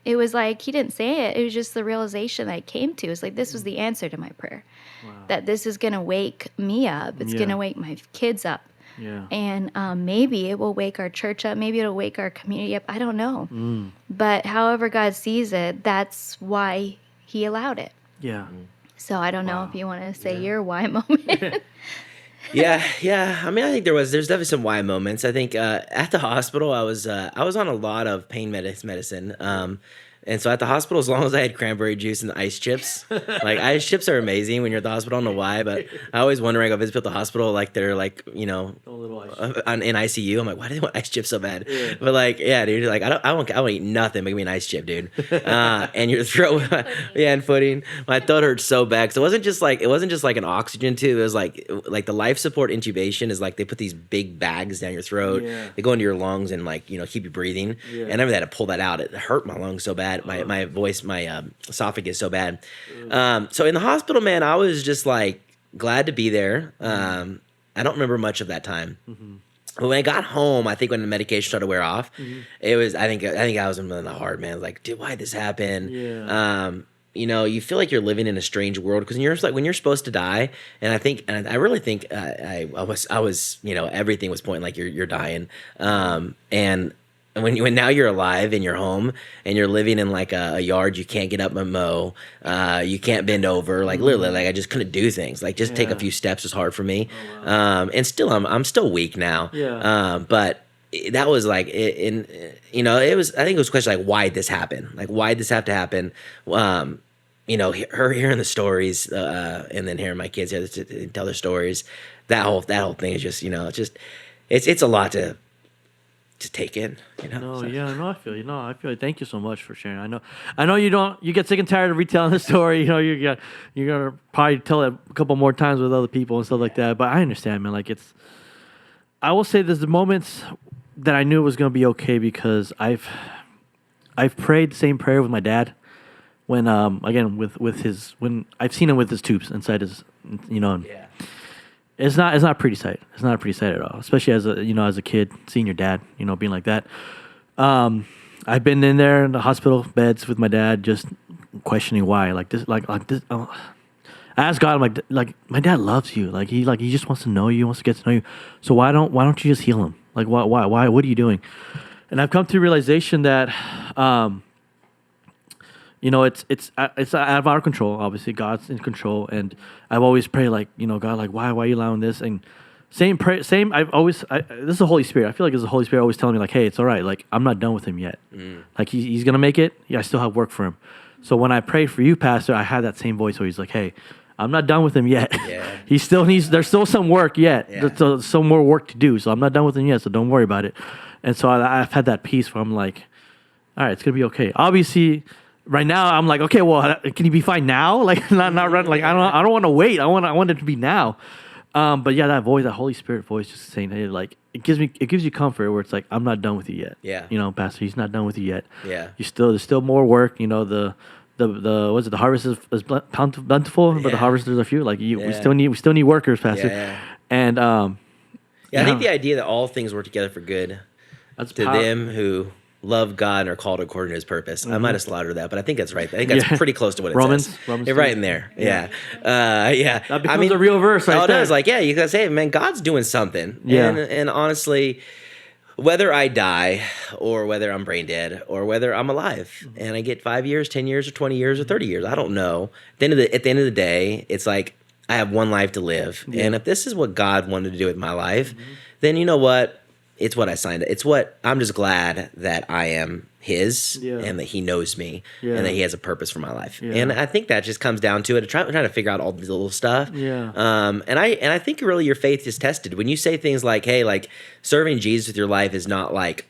It was like he didn't say it. It was just the realization that I came to. It's like this was the answer to my prayer. Wow. That this is going to wake me up. It's going to wake my kids up. Yeah. And maybe it will wake our church up. Maybe it'll wake our community up. I don't know. But however God sees it, that's why he allowed it. Yeah. So I don't know if you want to say your why moment. Yeah. I mean, I think there's definitely some why moments. I think at the hospital, I was on a lot of pain medicine. And so at the hospital, as long as I had cranberry juice and ice chips, like ice chips are amazing when you're at the hospital. I don't know why, but I always wonder, I go visit at the hospital, like they're like, in ICU. I'm like, why do they want ice chips so bad? Yeah. But like, yeah, dude, like I won't eat nothing but give me an ice chip, dude. And your throat, and footing. My throat hurt so bad because it wasn't just like an oxygen tube. It was like the life support intubation is like they put these big bags down your throat. Yeah. They go into your lungs and like keep you breathing. Yeah. And I never had to pull that out. It hurt my lungs so bad. My voice, my esophagus so bad. So in the hospital, man, I was just like glad to be there. I don't remember much of that time. But when I got home, I think when the medication started to wear off, it was, I think I was in the heart, man. Like, dude, why'd this happen? Yeah. You feel like you're living in a strange world because when you're supposed to die, and I really think I was everything was pointing like you're dying. And when now you're alive in your home and you're living in like a yard you can't get up and mow, you can't bend over, like literally, like I just couldn't do things. Like just take a few steps was hard for me. Oh, wow. And still I'm still weak now. Yeah. But that was like it was, I think it was a question like why'd this happen? Like why'd this have to happen? Her hearing the stories, and then hearing my kids tell their stories, that whole thing is just it's a lot to take in, No, I feel you. I feel you. Thank you so much for sharing. I know you get sick and tired of retelling the story. You're gonna probably tell it a couple more times with other people and stuff like that. But I understand, man. Like I will say there's the moments that I knew it was gonna be okay because I've prayed the same prayer with my dad when again when I've seen him with his tubes inside his Yeah. It's not a pretty sight. It's not a pretty sight at all, especially as a kid seeing your dad, being like that. I've been in there in the hospital beds with my dad, just questioning why, like this. I asked God, I'm like my dad loves you, like he just wants to know you, wants to get to know you. So why don't you just heal him? Like why? What are you doing? And I've come to the realization that, it's out of our control. Obviously, God's in control, and I've always prayed like, God, like why are you allowing this? And this is the Holy Spirit. I feel like it's the Holy Spirit always telling me like, hey, it's all right. Like I'm not done with him yet. Like he's gonna make it. Yeah, I still have work for him. So when I prayed for you, Pastor, I had that same voice where he's like, hey, I'm not done with him yet. Yeah. He still needs. There's still some work yet. Yeah. There's still more work to do. So I'm not done with him yet. So don't worry about it. And so I've had that peace where I'm like, all right, it's gonna be okay. Obviously, right now I'm like, okay, well, can he be fine now? Like not run. Like I don't want to wait. I want it to be now. But yeah, that voice, that Holy Spirit voice, just saying, hey, like it gives you comfort where it's like, I'm not done with you yet. Yeah. You know, Pastor, he's not done with you yet. Yeah. There's still more work. You know, the what's it? The harvest is plentiful, but the harvesters are few. Like we still need workers, Pastor. Yeah. And I think the idea that all things work together for good that's to them who love God and are called according to His purpose. I might have slaughtered that, but I think that's right. I think that's pretty close to what it says. Romans You're right in there. Yeah. Yeah. That becomes a real verse right there. I was like, yeah, you gotta say, man, God's doing something. Yeah. And honestly, whether I die or whether I'm brain dead or whether I'm alive and I get 5 years, 10 years, or 20 years, or 30 years, I don't know. At the end of the day, it's like I have one life to live. Yeah. And if this is what God wanted to do with my life, then you know what? It's what I signed. It's what I'm just glad that I am His and that He knows me and that He has a purpose for my life. Yeah. And I think that just comes down to it. Trying to figure out all these little stuff. Yeah. And I think really your faith is tested when you say things like, "Hey, like serving Jesus with your life is not like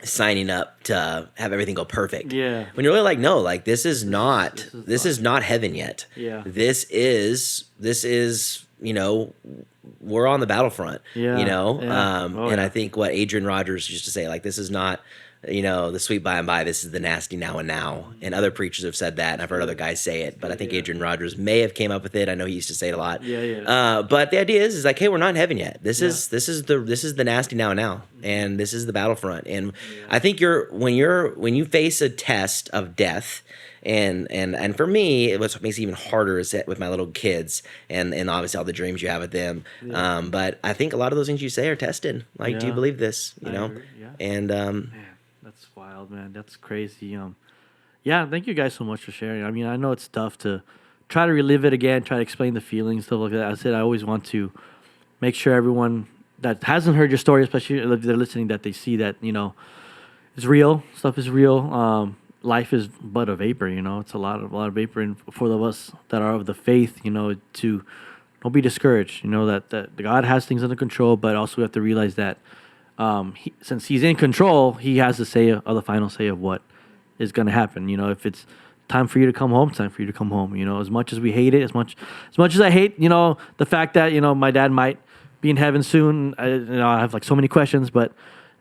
signing up to have everything go perfect." Yeah. When you're really like, no, like this is not heaven yet. Yeah. This is you know, we're on the battlefront, you know? And I think what Adrian Rogers used to say, like, this is not, you know, the sweet by and by, this is the nasty now and now. And other preachers have said that, and I've heard other guys say it, but I think Adrian Rogers may have came up with it. I know he used to say it a lot. But the idea is like, hey, we're not in heaven yet. This is the nasty now and now, and this is the battlefront. And I think when you face a test of death, and for me, what makes it even harder is that with my little kids and obviously all the dreams you have with them. But I think a lot of those things you say are tested. Like, do you believe this? You know? Yeah. And man, that's wild, man. That's crazy. Yeah, thank you guys so much for sharing. I mean, I know it's tough to try to relive it again, try to explain the feelings, stuff like that. I said I always want to make sure everyone that hasn't heard your story, especially if they're listening, that they see that, you know, it's real. Stuff is real. Life is but a vapor, you know. It's a lot of vapor, and for those of us that are of the faith, you know, to don't be discouraged. You know that God has things under control, but also we have to realize that since He's in control, He has the say of the final say of what is going to happen. You know, if it's time for you to come home, it's time for you to come home. You know, as much as we hate it, as much as I hate, you know, the fact that, you know, my dad might be in heaven soon. I have like so many questions, but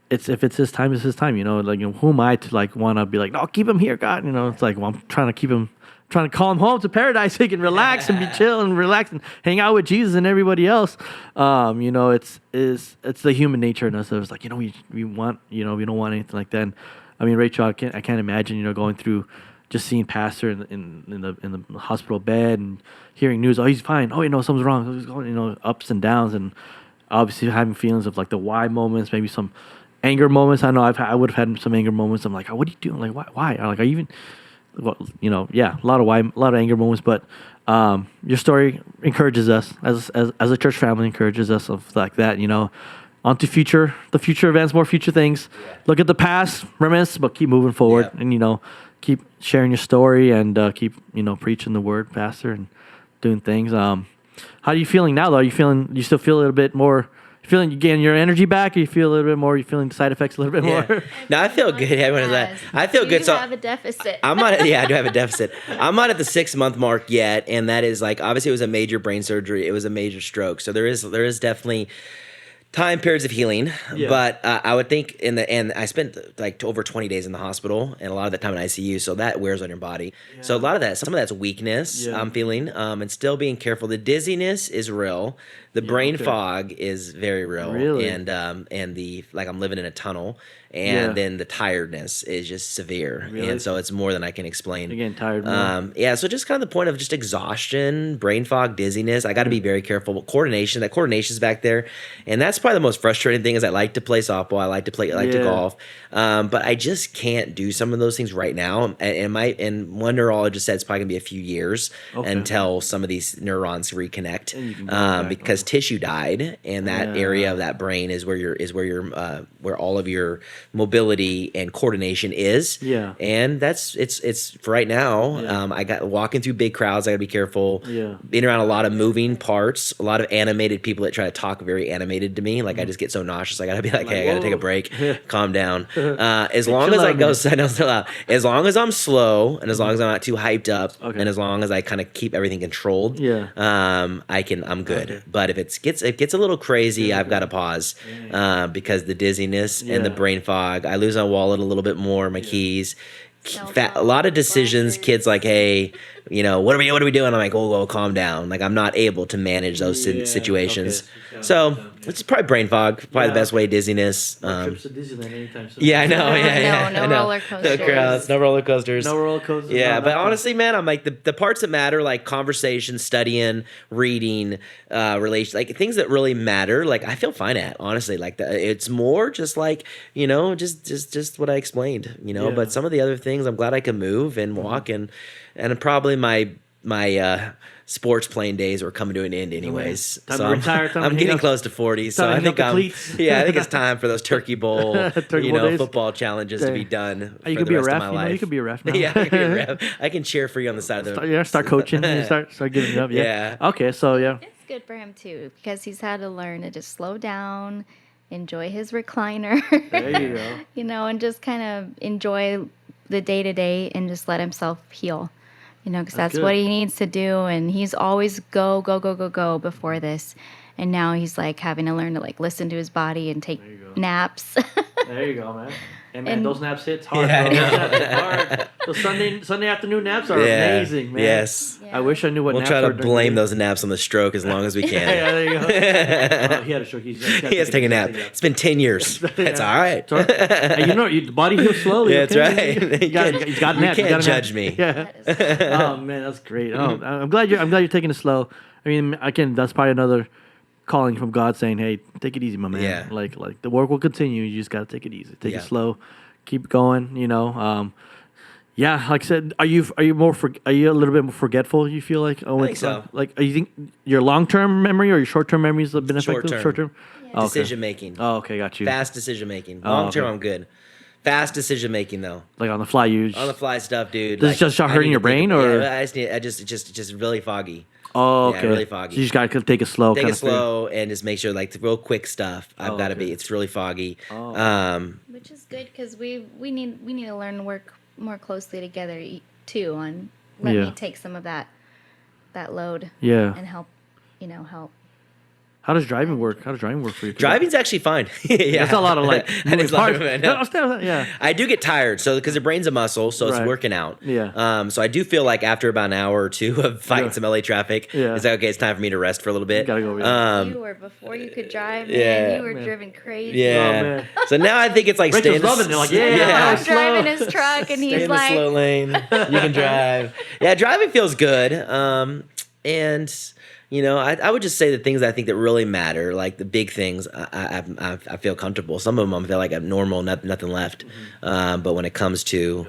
if it's His time, it's His time. You know, like, you know, who am I to like want to be like, no, keep him here, God. You know, it's like, well, I'm trying to call him home to paradise so he can relax and be chill and relax and hang out with Jesus and everybody else. You know, it's the human nature in us that was like, you know, we want, you know, we don't want anything like that. And, I mean, Rachel, I can't imagine, you know, going through just seeing Pastor in the hospital bed and hearing news. Oh, he's fine. Oh, you know, something's wrong. He's going, you know, ups and downs, and obviously having feelings of like the why moments, maybe some anger moments. I know I would have had some anger moments. I'm like, oh, what are you doing? Like, why? Or like, are you even, well, you know, yeah, a lot of anger moments. But your story encourages us as a church family, encourages us of like that, you know, on to the future events, more future things. Yeah. Look at the past, reminisce, but keep moving forward, and, you know, keep sharing your story and keep, you know, preaching the word, Pastor, and doing things. How are you feeling now, though? You still feel a little bit more? Feeling you getting your energy back, or you feel a little bit more? You feeling the side effects a little bit more? No, I feel good. Everyone is that. I feel good. So you have a deficit. I'm not. Yeah, I do have a deficit. I'm not at the 6-month mark yet, and that is like, obviously it was a major brain surgery. It was a major stroke, so there is definitely time periods of healing. Yeah. But I would think in the end, I spent like over 20 days in the hospital, and a lot of that time in ICU, so that wears on your body. Yeah. So a lot of that, some of that's weakness. Yeah. I'm feeling, and still being careful. The dizziness is real. The brain fog is very real. Really? And the, like, I'm living in a tunnel, and then the tiredness is just severe. Really? And so it's more than I can explain. You're getting tired more. Yeah, so just kind of the point of just exhaustion, brain fog, dizziness. I got to be very careful. Coordination's back there. And that's probably the most frustrating thing is I like to play softball. I like to golf. But I just can't do some of those things right now. And one neurologist said it's probably going to be a few years until some of these neurons reconnect. Because tissue died, and that area of that brain is where all of your mobility and coordination is. Yeah. And it's for right now. Yeah. I got walking through big crowds. I got to be careful. Yeah. Being around a lot of moving parts, a lot of animated people that try to talk very animated to me. Like I just get so nauseous. I got to be like, hey, I got to take a break, calm down. As long as I go, I know so loud. As long as I'm slow and as long as I'm not too hyped up, Okay. and as long as I kind of keep everything controlled, Yeah. I'm good. Okay. But if it gets a little crazy, I've got to pause because the dizziness and the brain fog. I lose my wallet a little bit more, my keys. A lot of decisions, kids like, hey, what are we doing? I'm like, oh, calm down. Like I'm not able to manage those situations. Okay. So it's probably brain fog, probably the best way. Dizziness. Trips to Disneyland anytime soon. Yeah, I know. Yeah, no roller coasters. No crowds, no roller coasters. No roller coasters. Yeah, but honestly, man, I'm like the parts that matter, like conversation, studying, reading, relation, like things that really matter. Like I feel fine at, honestly. Like it's more just like just what I explained. But some of the other things, I'm glad I can move and walk and probably my sports playing days are coming to an end anyways. Time so to retire, I'm getting close to 40. So I think I think it's time for those Turkey Bowl, days. Football challenges to be done. You for could the be a rest ref. of my life. You could be a ref now. Yeah, I could be a ref. I can cheer for you on the side of the. Start coaching. start giving it up. Yeah. Okay, so yeah. It's good for him too because he's had to learn to just slow down, enjoy his recliner. There you go. And just kind of enjoy the day to day and just let himself heal. Because that's what he needs to do. And he's always go before this. And now he's like having to learn to like listen to his body and take naps. There you go, man. And those naps hit hard. Yeah, bro. Those naps hit hard. Those Sunday afternoon naps are amazing, man. Yes. I wish I knew what We'll naps try to were during blame the those naps on the stroke as long as we can. Yeah, there you go. He had a stroke. He has to take a nap. It's been 10 years. It's all right. It's all right. And the body heals slowly. Yeah, that's okay? right. He's got naps. You can't judge me. Yeah. Oh man, that's great. Oh, I'm glad you're taking it slow. I mean, again, that's probably another calling from God saying, "Hey, take it easy, my man. Yeah. Like the work will continue. You just got to take it easy. Take it slow. Keep going. Yeah, like I said, are you a little bit more forgetful? You feel like? I think so. You think your long term memory or your short term memories have been affected? Short term. Yeah. Decision making. Oh, okay, got you. Fast decision making. Long term, I'm good. Fast decision making though. Like on the fly, on the fly stuff, dude. Does it just start hurting your brain, or? Yeah, it's just really foggy. Oh, okay. Yeah, really foggy. So you just gotta take it slow. Take it slow and just make sure, like, the real quick stuff. I've got to be. It's really foggy. Which is good because we need to learn to work more closely together too. On let me take some of that load. Yeah. And help. How does driving work? How does driving work for you? Driving's actually fine. Yeah, that's a lot of like. And it's like, yeah. I do get tired, so because the brain's a muscle, so it's working out. Yeah. So I do feel like after about an hour or two of fighting some LA traffic, it's like, okay, it's time for me to rest for a little bit. Gotta go. You were before you could drive. Man, you were driven crazy. Yeah. So now I think it's like Rachel's loving it. Like, I was driving his truck, and he's like, "Slow lane. You can drive." Yeah, driving feels good. And I would just say the things I think that really matter, like the big things, I feel comfortable. Some of them I feel like I'm normal, nothing left. But when it comes to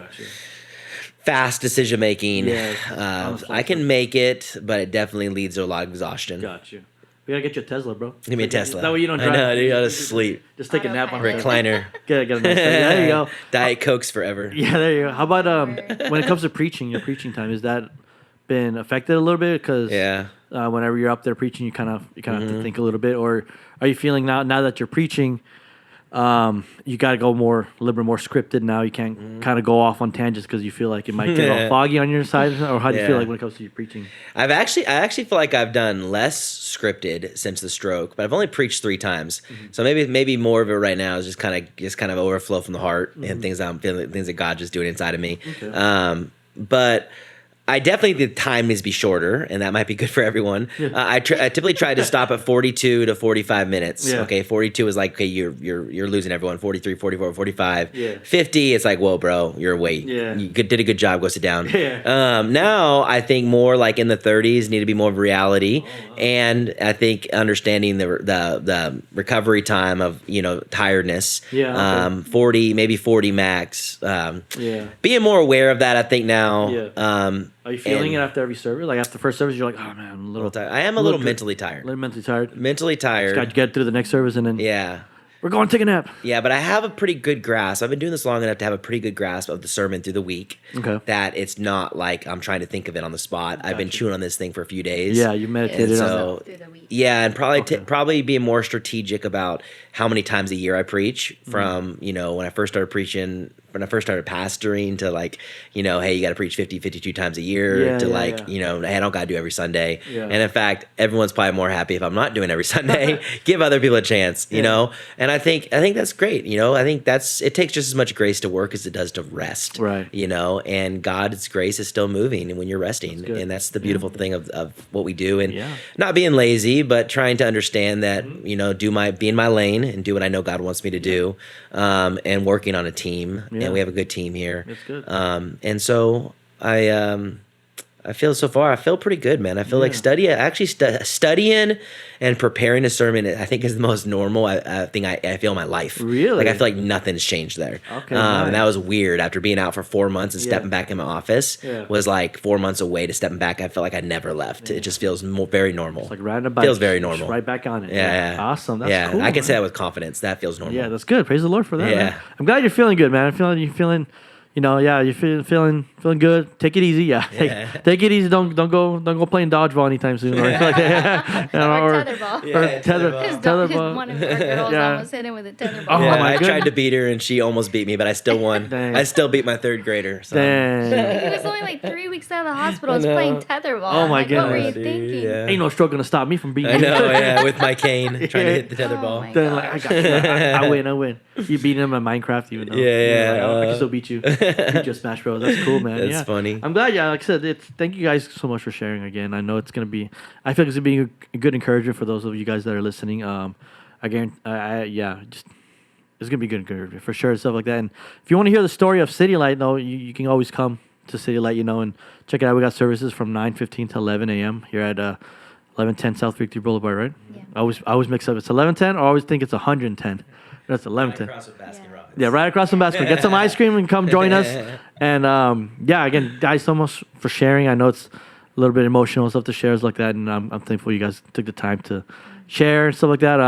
fast decision making, I can make it, but it definitely leads to a lot of exhaustion. Got you. We gotta get you a Tesla, bro. Give me a Tesla. That way you don't drive. I know, dude, you gotta sleep. Just take a nap on Recliner. Get a nice there you go. Diet Cokes forever. Yeah, there you go. How about when it comes to preaching, your preaching time, has that been affected a little bit? Because whenever you're up there preaching, you kind of have to think a little bit. Or are you feeling now that you're preaching, you got to go a little bit more scripted now? You can't kind of go off on tangents because you feel like it might get all foggy on your side? Or how do you feel like when it comes to your preaching? I actually feel like I've done less scripted since the stroke, but I've only preached 3 times. So maybe more of it right now is just kind of overflow from the heart and things I'm feeling, things that God's just doing inside of me. Okay. But I definitely think the time needs to be shorter, and that might be good for everyone. I typically try to stop at 42 to 45 minutes. Yeah. Okay, 42 is like, okay, you're losing everyone. 43, 44, 45. Yeah. 50, it's like, whoa, bro, you're away. Yeah. You did a good job. Go sit down. Yeah. Now I think more like in the 30s need to be more of reality, and I think understanding the recovery time of tiredness. Yeah. Okay. 40 max. Being more aware of that, I think now. Yeah. Are you feeling it after every service? Like after the first service, you're like, oh man, I'm a little tired. I am a little mentally tired. Mentally tired. Mentally tired. Just got to get through the next service and then. Yeah. We're going to take a nap. Yeah, but I have a pretty good grasp. I've been doing this long enough to have a pretty good grasp of the sermon through the week. Okay. That it's not like I'm trying to think of it on the spot. I've been chewing on this thing for a few days. Yeah, you meditated on so, that. Through the week. Yeah, and probably being more strategic about how many times a year I preach. From when I first started preaching, when I first started pastoring, to like hey, you got to preach 52 times a year. To hey, I don't got to do every Sunday. Yeah. And in fact, everyone's probably more happy if I'm not doing every Sunday. Give other people a chance, you know. And I think that's great. I think it takes just as much grace to work as it does to rest. Right. And God's grace is still moving when you're resting, and that's the beautiful thing of what we do. And not being lazy, but trying to understand that be in my lane and do what I know God wants me to do, and working on a team. And we have a good team here. That's good. And so I feel pretty good, man. I feel like studying and preparing a sermon, I think, is the most normal thing I feel in my life. Really? Like, I feel like nothing's changed there. Okay, And that nice. was weird. After being out for 4 months and stepping back in my office, was like 4 months away to stepping back. I felt like I never left. It just feels very normal. Like riding a bike. Feels very Just normal. right back on it. Yeah. Awesome. That's cool. I can say man. that with confidence. That feels normal. Yeah, that's good. Praise the Lord for that. Yeah. Man. I'm glad you're feeling good, man. I'm feeling you're feeling feeling good. Take it easy. Yeah. Take it easy. Don't go playing dodgeball anytime soon. Or Or tetherball. Tetherball. One of our girls Yeah. almost hit him with a tetherball. Oh, Yeah, my I tried goodness. to beat her and she almost beat me, but I still won. Dang. I still beat my third grader. So. Dang. He was only like 3 weeks out of the hospital. He's playing tetherball. Oh, my Like, what were you goodness. thinking? Yeah. Ain't no stroke gonna stop me from beating I you. know, yeah, with my cane, trying to hit the tether Oh ball. my Then, like, I got you. I win. You beat him in Minecraft, even though. Yeah, Like, I can still beat you. Beat you at Smash Bros. That's cool, man. That's yeah. funny. I'm glad. Yeah, like I said, thank you guys so much for sharing again. I know it's gonna be. I feel like it's gonna be a good encouragement for those of you guys that are listening. I guarantee. It's gonna be good encouragement for sure and stuff like that. And if you want to hear the story of City Light, though, you can always come to City Light, and check it out. We got services from 9:15 to 11 a.m. here at 1110 South Victory Boulevard, right? Yeah. I always mix up. It's 1110, or I always think it's 110. That's 1110. Yeah, right across from Baskin. Get some ice cream and come join us. And again, guys, so much for sharing. I know it's a little bit emotional and stuff to share like that, and I'm thankful you guys took the time to share and stuff like that.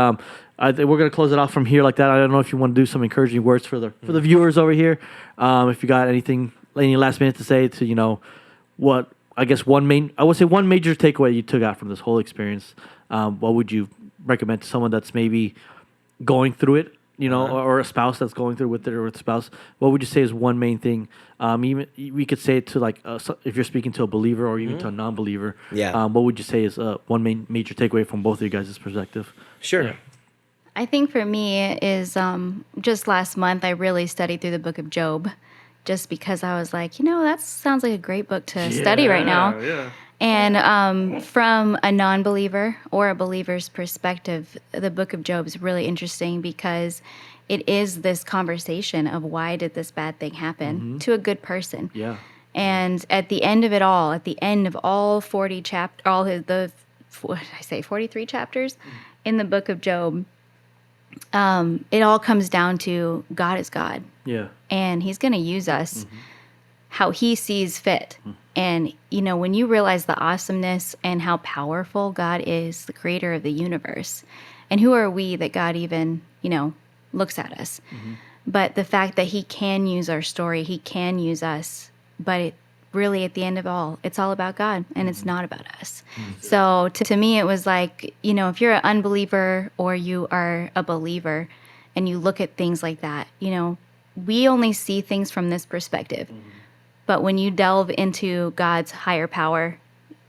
I think we're gonna close it off from here like that. I don't know if you want to do some encouraging words for the viewers over here. If you got any last minute to say to what I guess one major takeaway you took out from this whole experience. What would you recommend to someone that's maybe going through it? Or a spouse that's going through with it, or with a spouse, what would you say is one main thing? Even we could say it to if you're speaking to a believer or even to a non-believer. Yeah. What would you say is one major takeaway from both of you guys' perspective? Sure. Yeah. I think for me is just last month I really studied through the book of Job, just because I was like, that sounds like a great book to study right now. Yeah. And from a non-believer or a believer's perspective, the book of Job is really interesting because it is this conversation of why did this bad thing happen to a good person. Yeah. And at the end of it all, at the end of all 43 chapters in the book of Job, it all comes down to God is God. Yeah. And he's going to use us how he sees fit. And, when you realize the awesomeness and how powerful God is, the creator of the universe, and who are we that God even, looks at us. But the fact that he can use our story, he can use us, but really at the end of all, it's all about God and it's not about us. So to me, it was like, if you're an unbeliever or you are a believer and you look at things like that, we only see things from this perspective. But when you delve into God's higher power,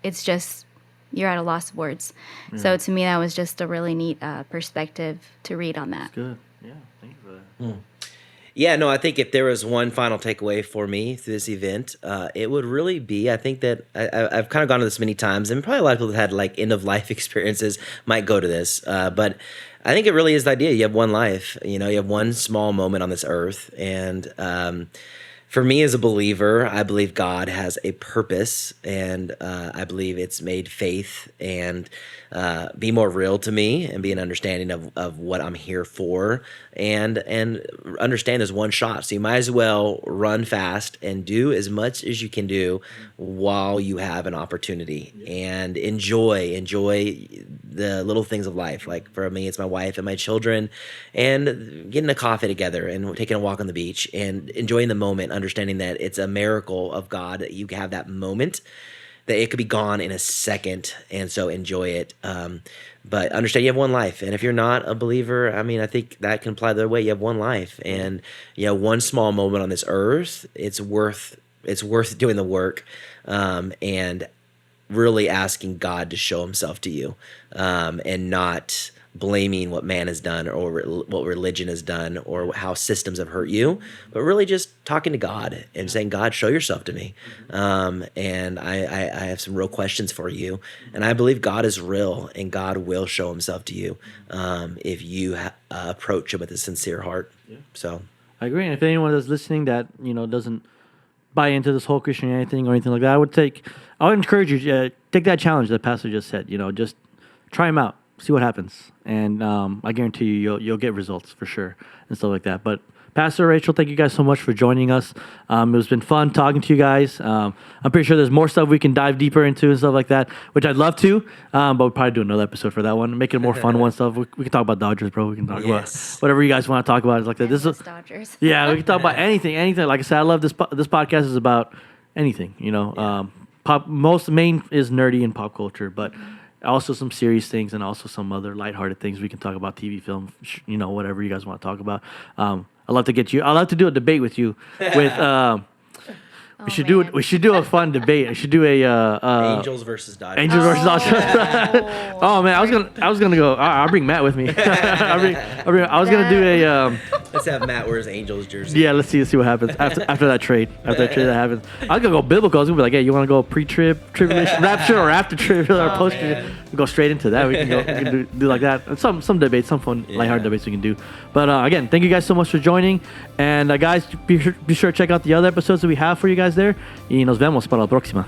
it's just, you're at a loss of words. Yeah. So to me, that was just a really neat perspective to read on that. That's good. Yeah, thank you for that. Yeah, no, I think if there was one final takeaway for me through this event, it would really be, I think that I've kind of gone to this many times, and probably a lot of people that had like end-of-life experiences might go to this, but I think it really is the idea. You have one life, you have one small moment on this earth, and for me as a believer, I believe God has a purpose, and I believe it's made faith and be more real to me, and be an understanding of what I'm here for, and understand there's one shot. So you might as well run fast and do as much as you can do while you have an opportunity, and enjoy the little things of life. Like for me, it's my wife and my children, and getting a coffee together and taking a walk on the beach and enjoying the moment, understanding that it's a miracle of God that you have that moment, that it could be gone in a second, and so enjoy it. But understand you have one life, and if you're not a believer, I mean, I think that can apply the other way. You have one life, and one small moment on this earth, it's worth doing the work, and really asking God to show Himself to you, and not blaming what man has done or what religion has done or how systems have hurt you, but really just talking to God and saying, God, show yourself to me. And I have some real questions for you. And I believe God is real, and God will show Himself to you if you approach Him with a sincere heart. Yeah. So I agree. And if anyone that's listening that, doesn't buy into this whole Christianity thing or anything like that, I would encourage you to take that challenge that Pastor just said. Just try them out. See what happens, and I guarantee you'll get results for sure and stuff like that. But Pastor, Rachel, thank you guys so much for joining us. It's been fun talking to you guys. I'm pretty sure there's more stuff we can dive deeper into and stuff like that, which I'd love to. But we'll probably do another episode for that one, make it a more fun one. Stuff we can talk about Dodgers, bro. We can talk about whatever you guys want to talk about. It's like that. This is Dodgers. Yeah, we can talk about anything. Like I said, I love this. This podcast is about anything. Most main is nerdy and pop culture, but. Also some serious things and also some other lighthearted things we can talk about, TV, film, whatever you guys want to talk about. I'd love to do a debate with you. We should do a fun debate. I should do a Angels versus Dodgers. Angels versus Dodgers. Oh man, I was gonna go. I'll bring Matt with me. I was gonna do a. Let's have Matt wear his Angels jersey. Yeah, let's see what happens after that trade. After that trade that happens, I was gonna go biblical. I was gonna be like, hey, you want to go tribulation, rapture, or after trib, or post trib? We'll go straight into that. We can do like that. And some debates, some fun, lighthearted debates we can do. But again, thank you guys so much for joining. And guys, be sure to check out the other episodes that we have for you guys there. Y nos vemos para la próxima.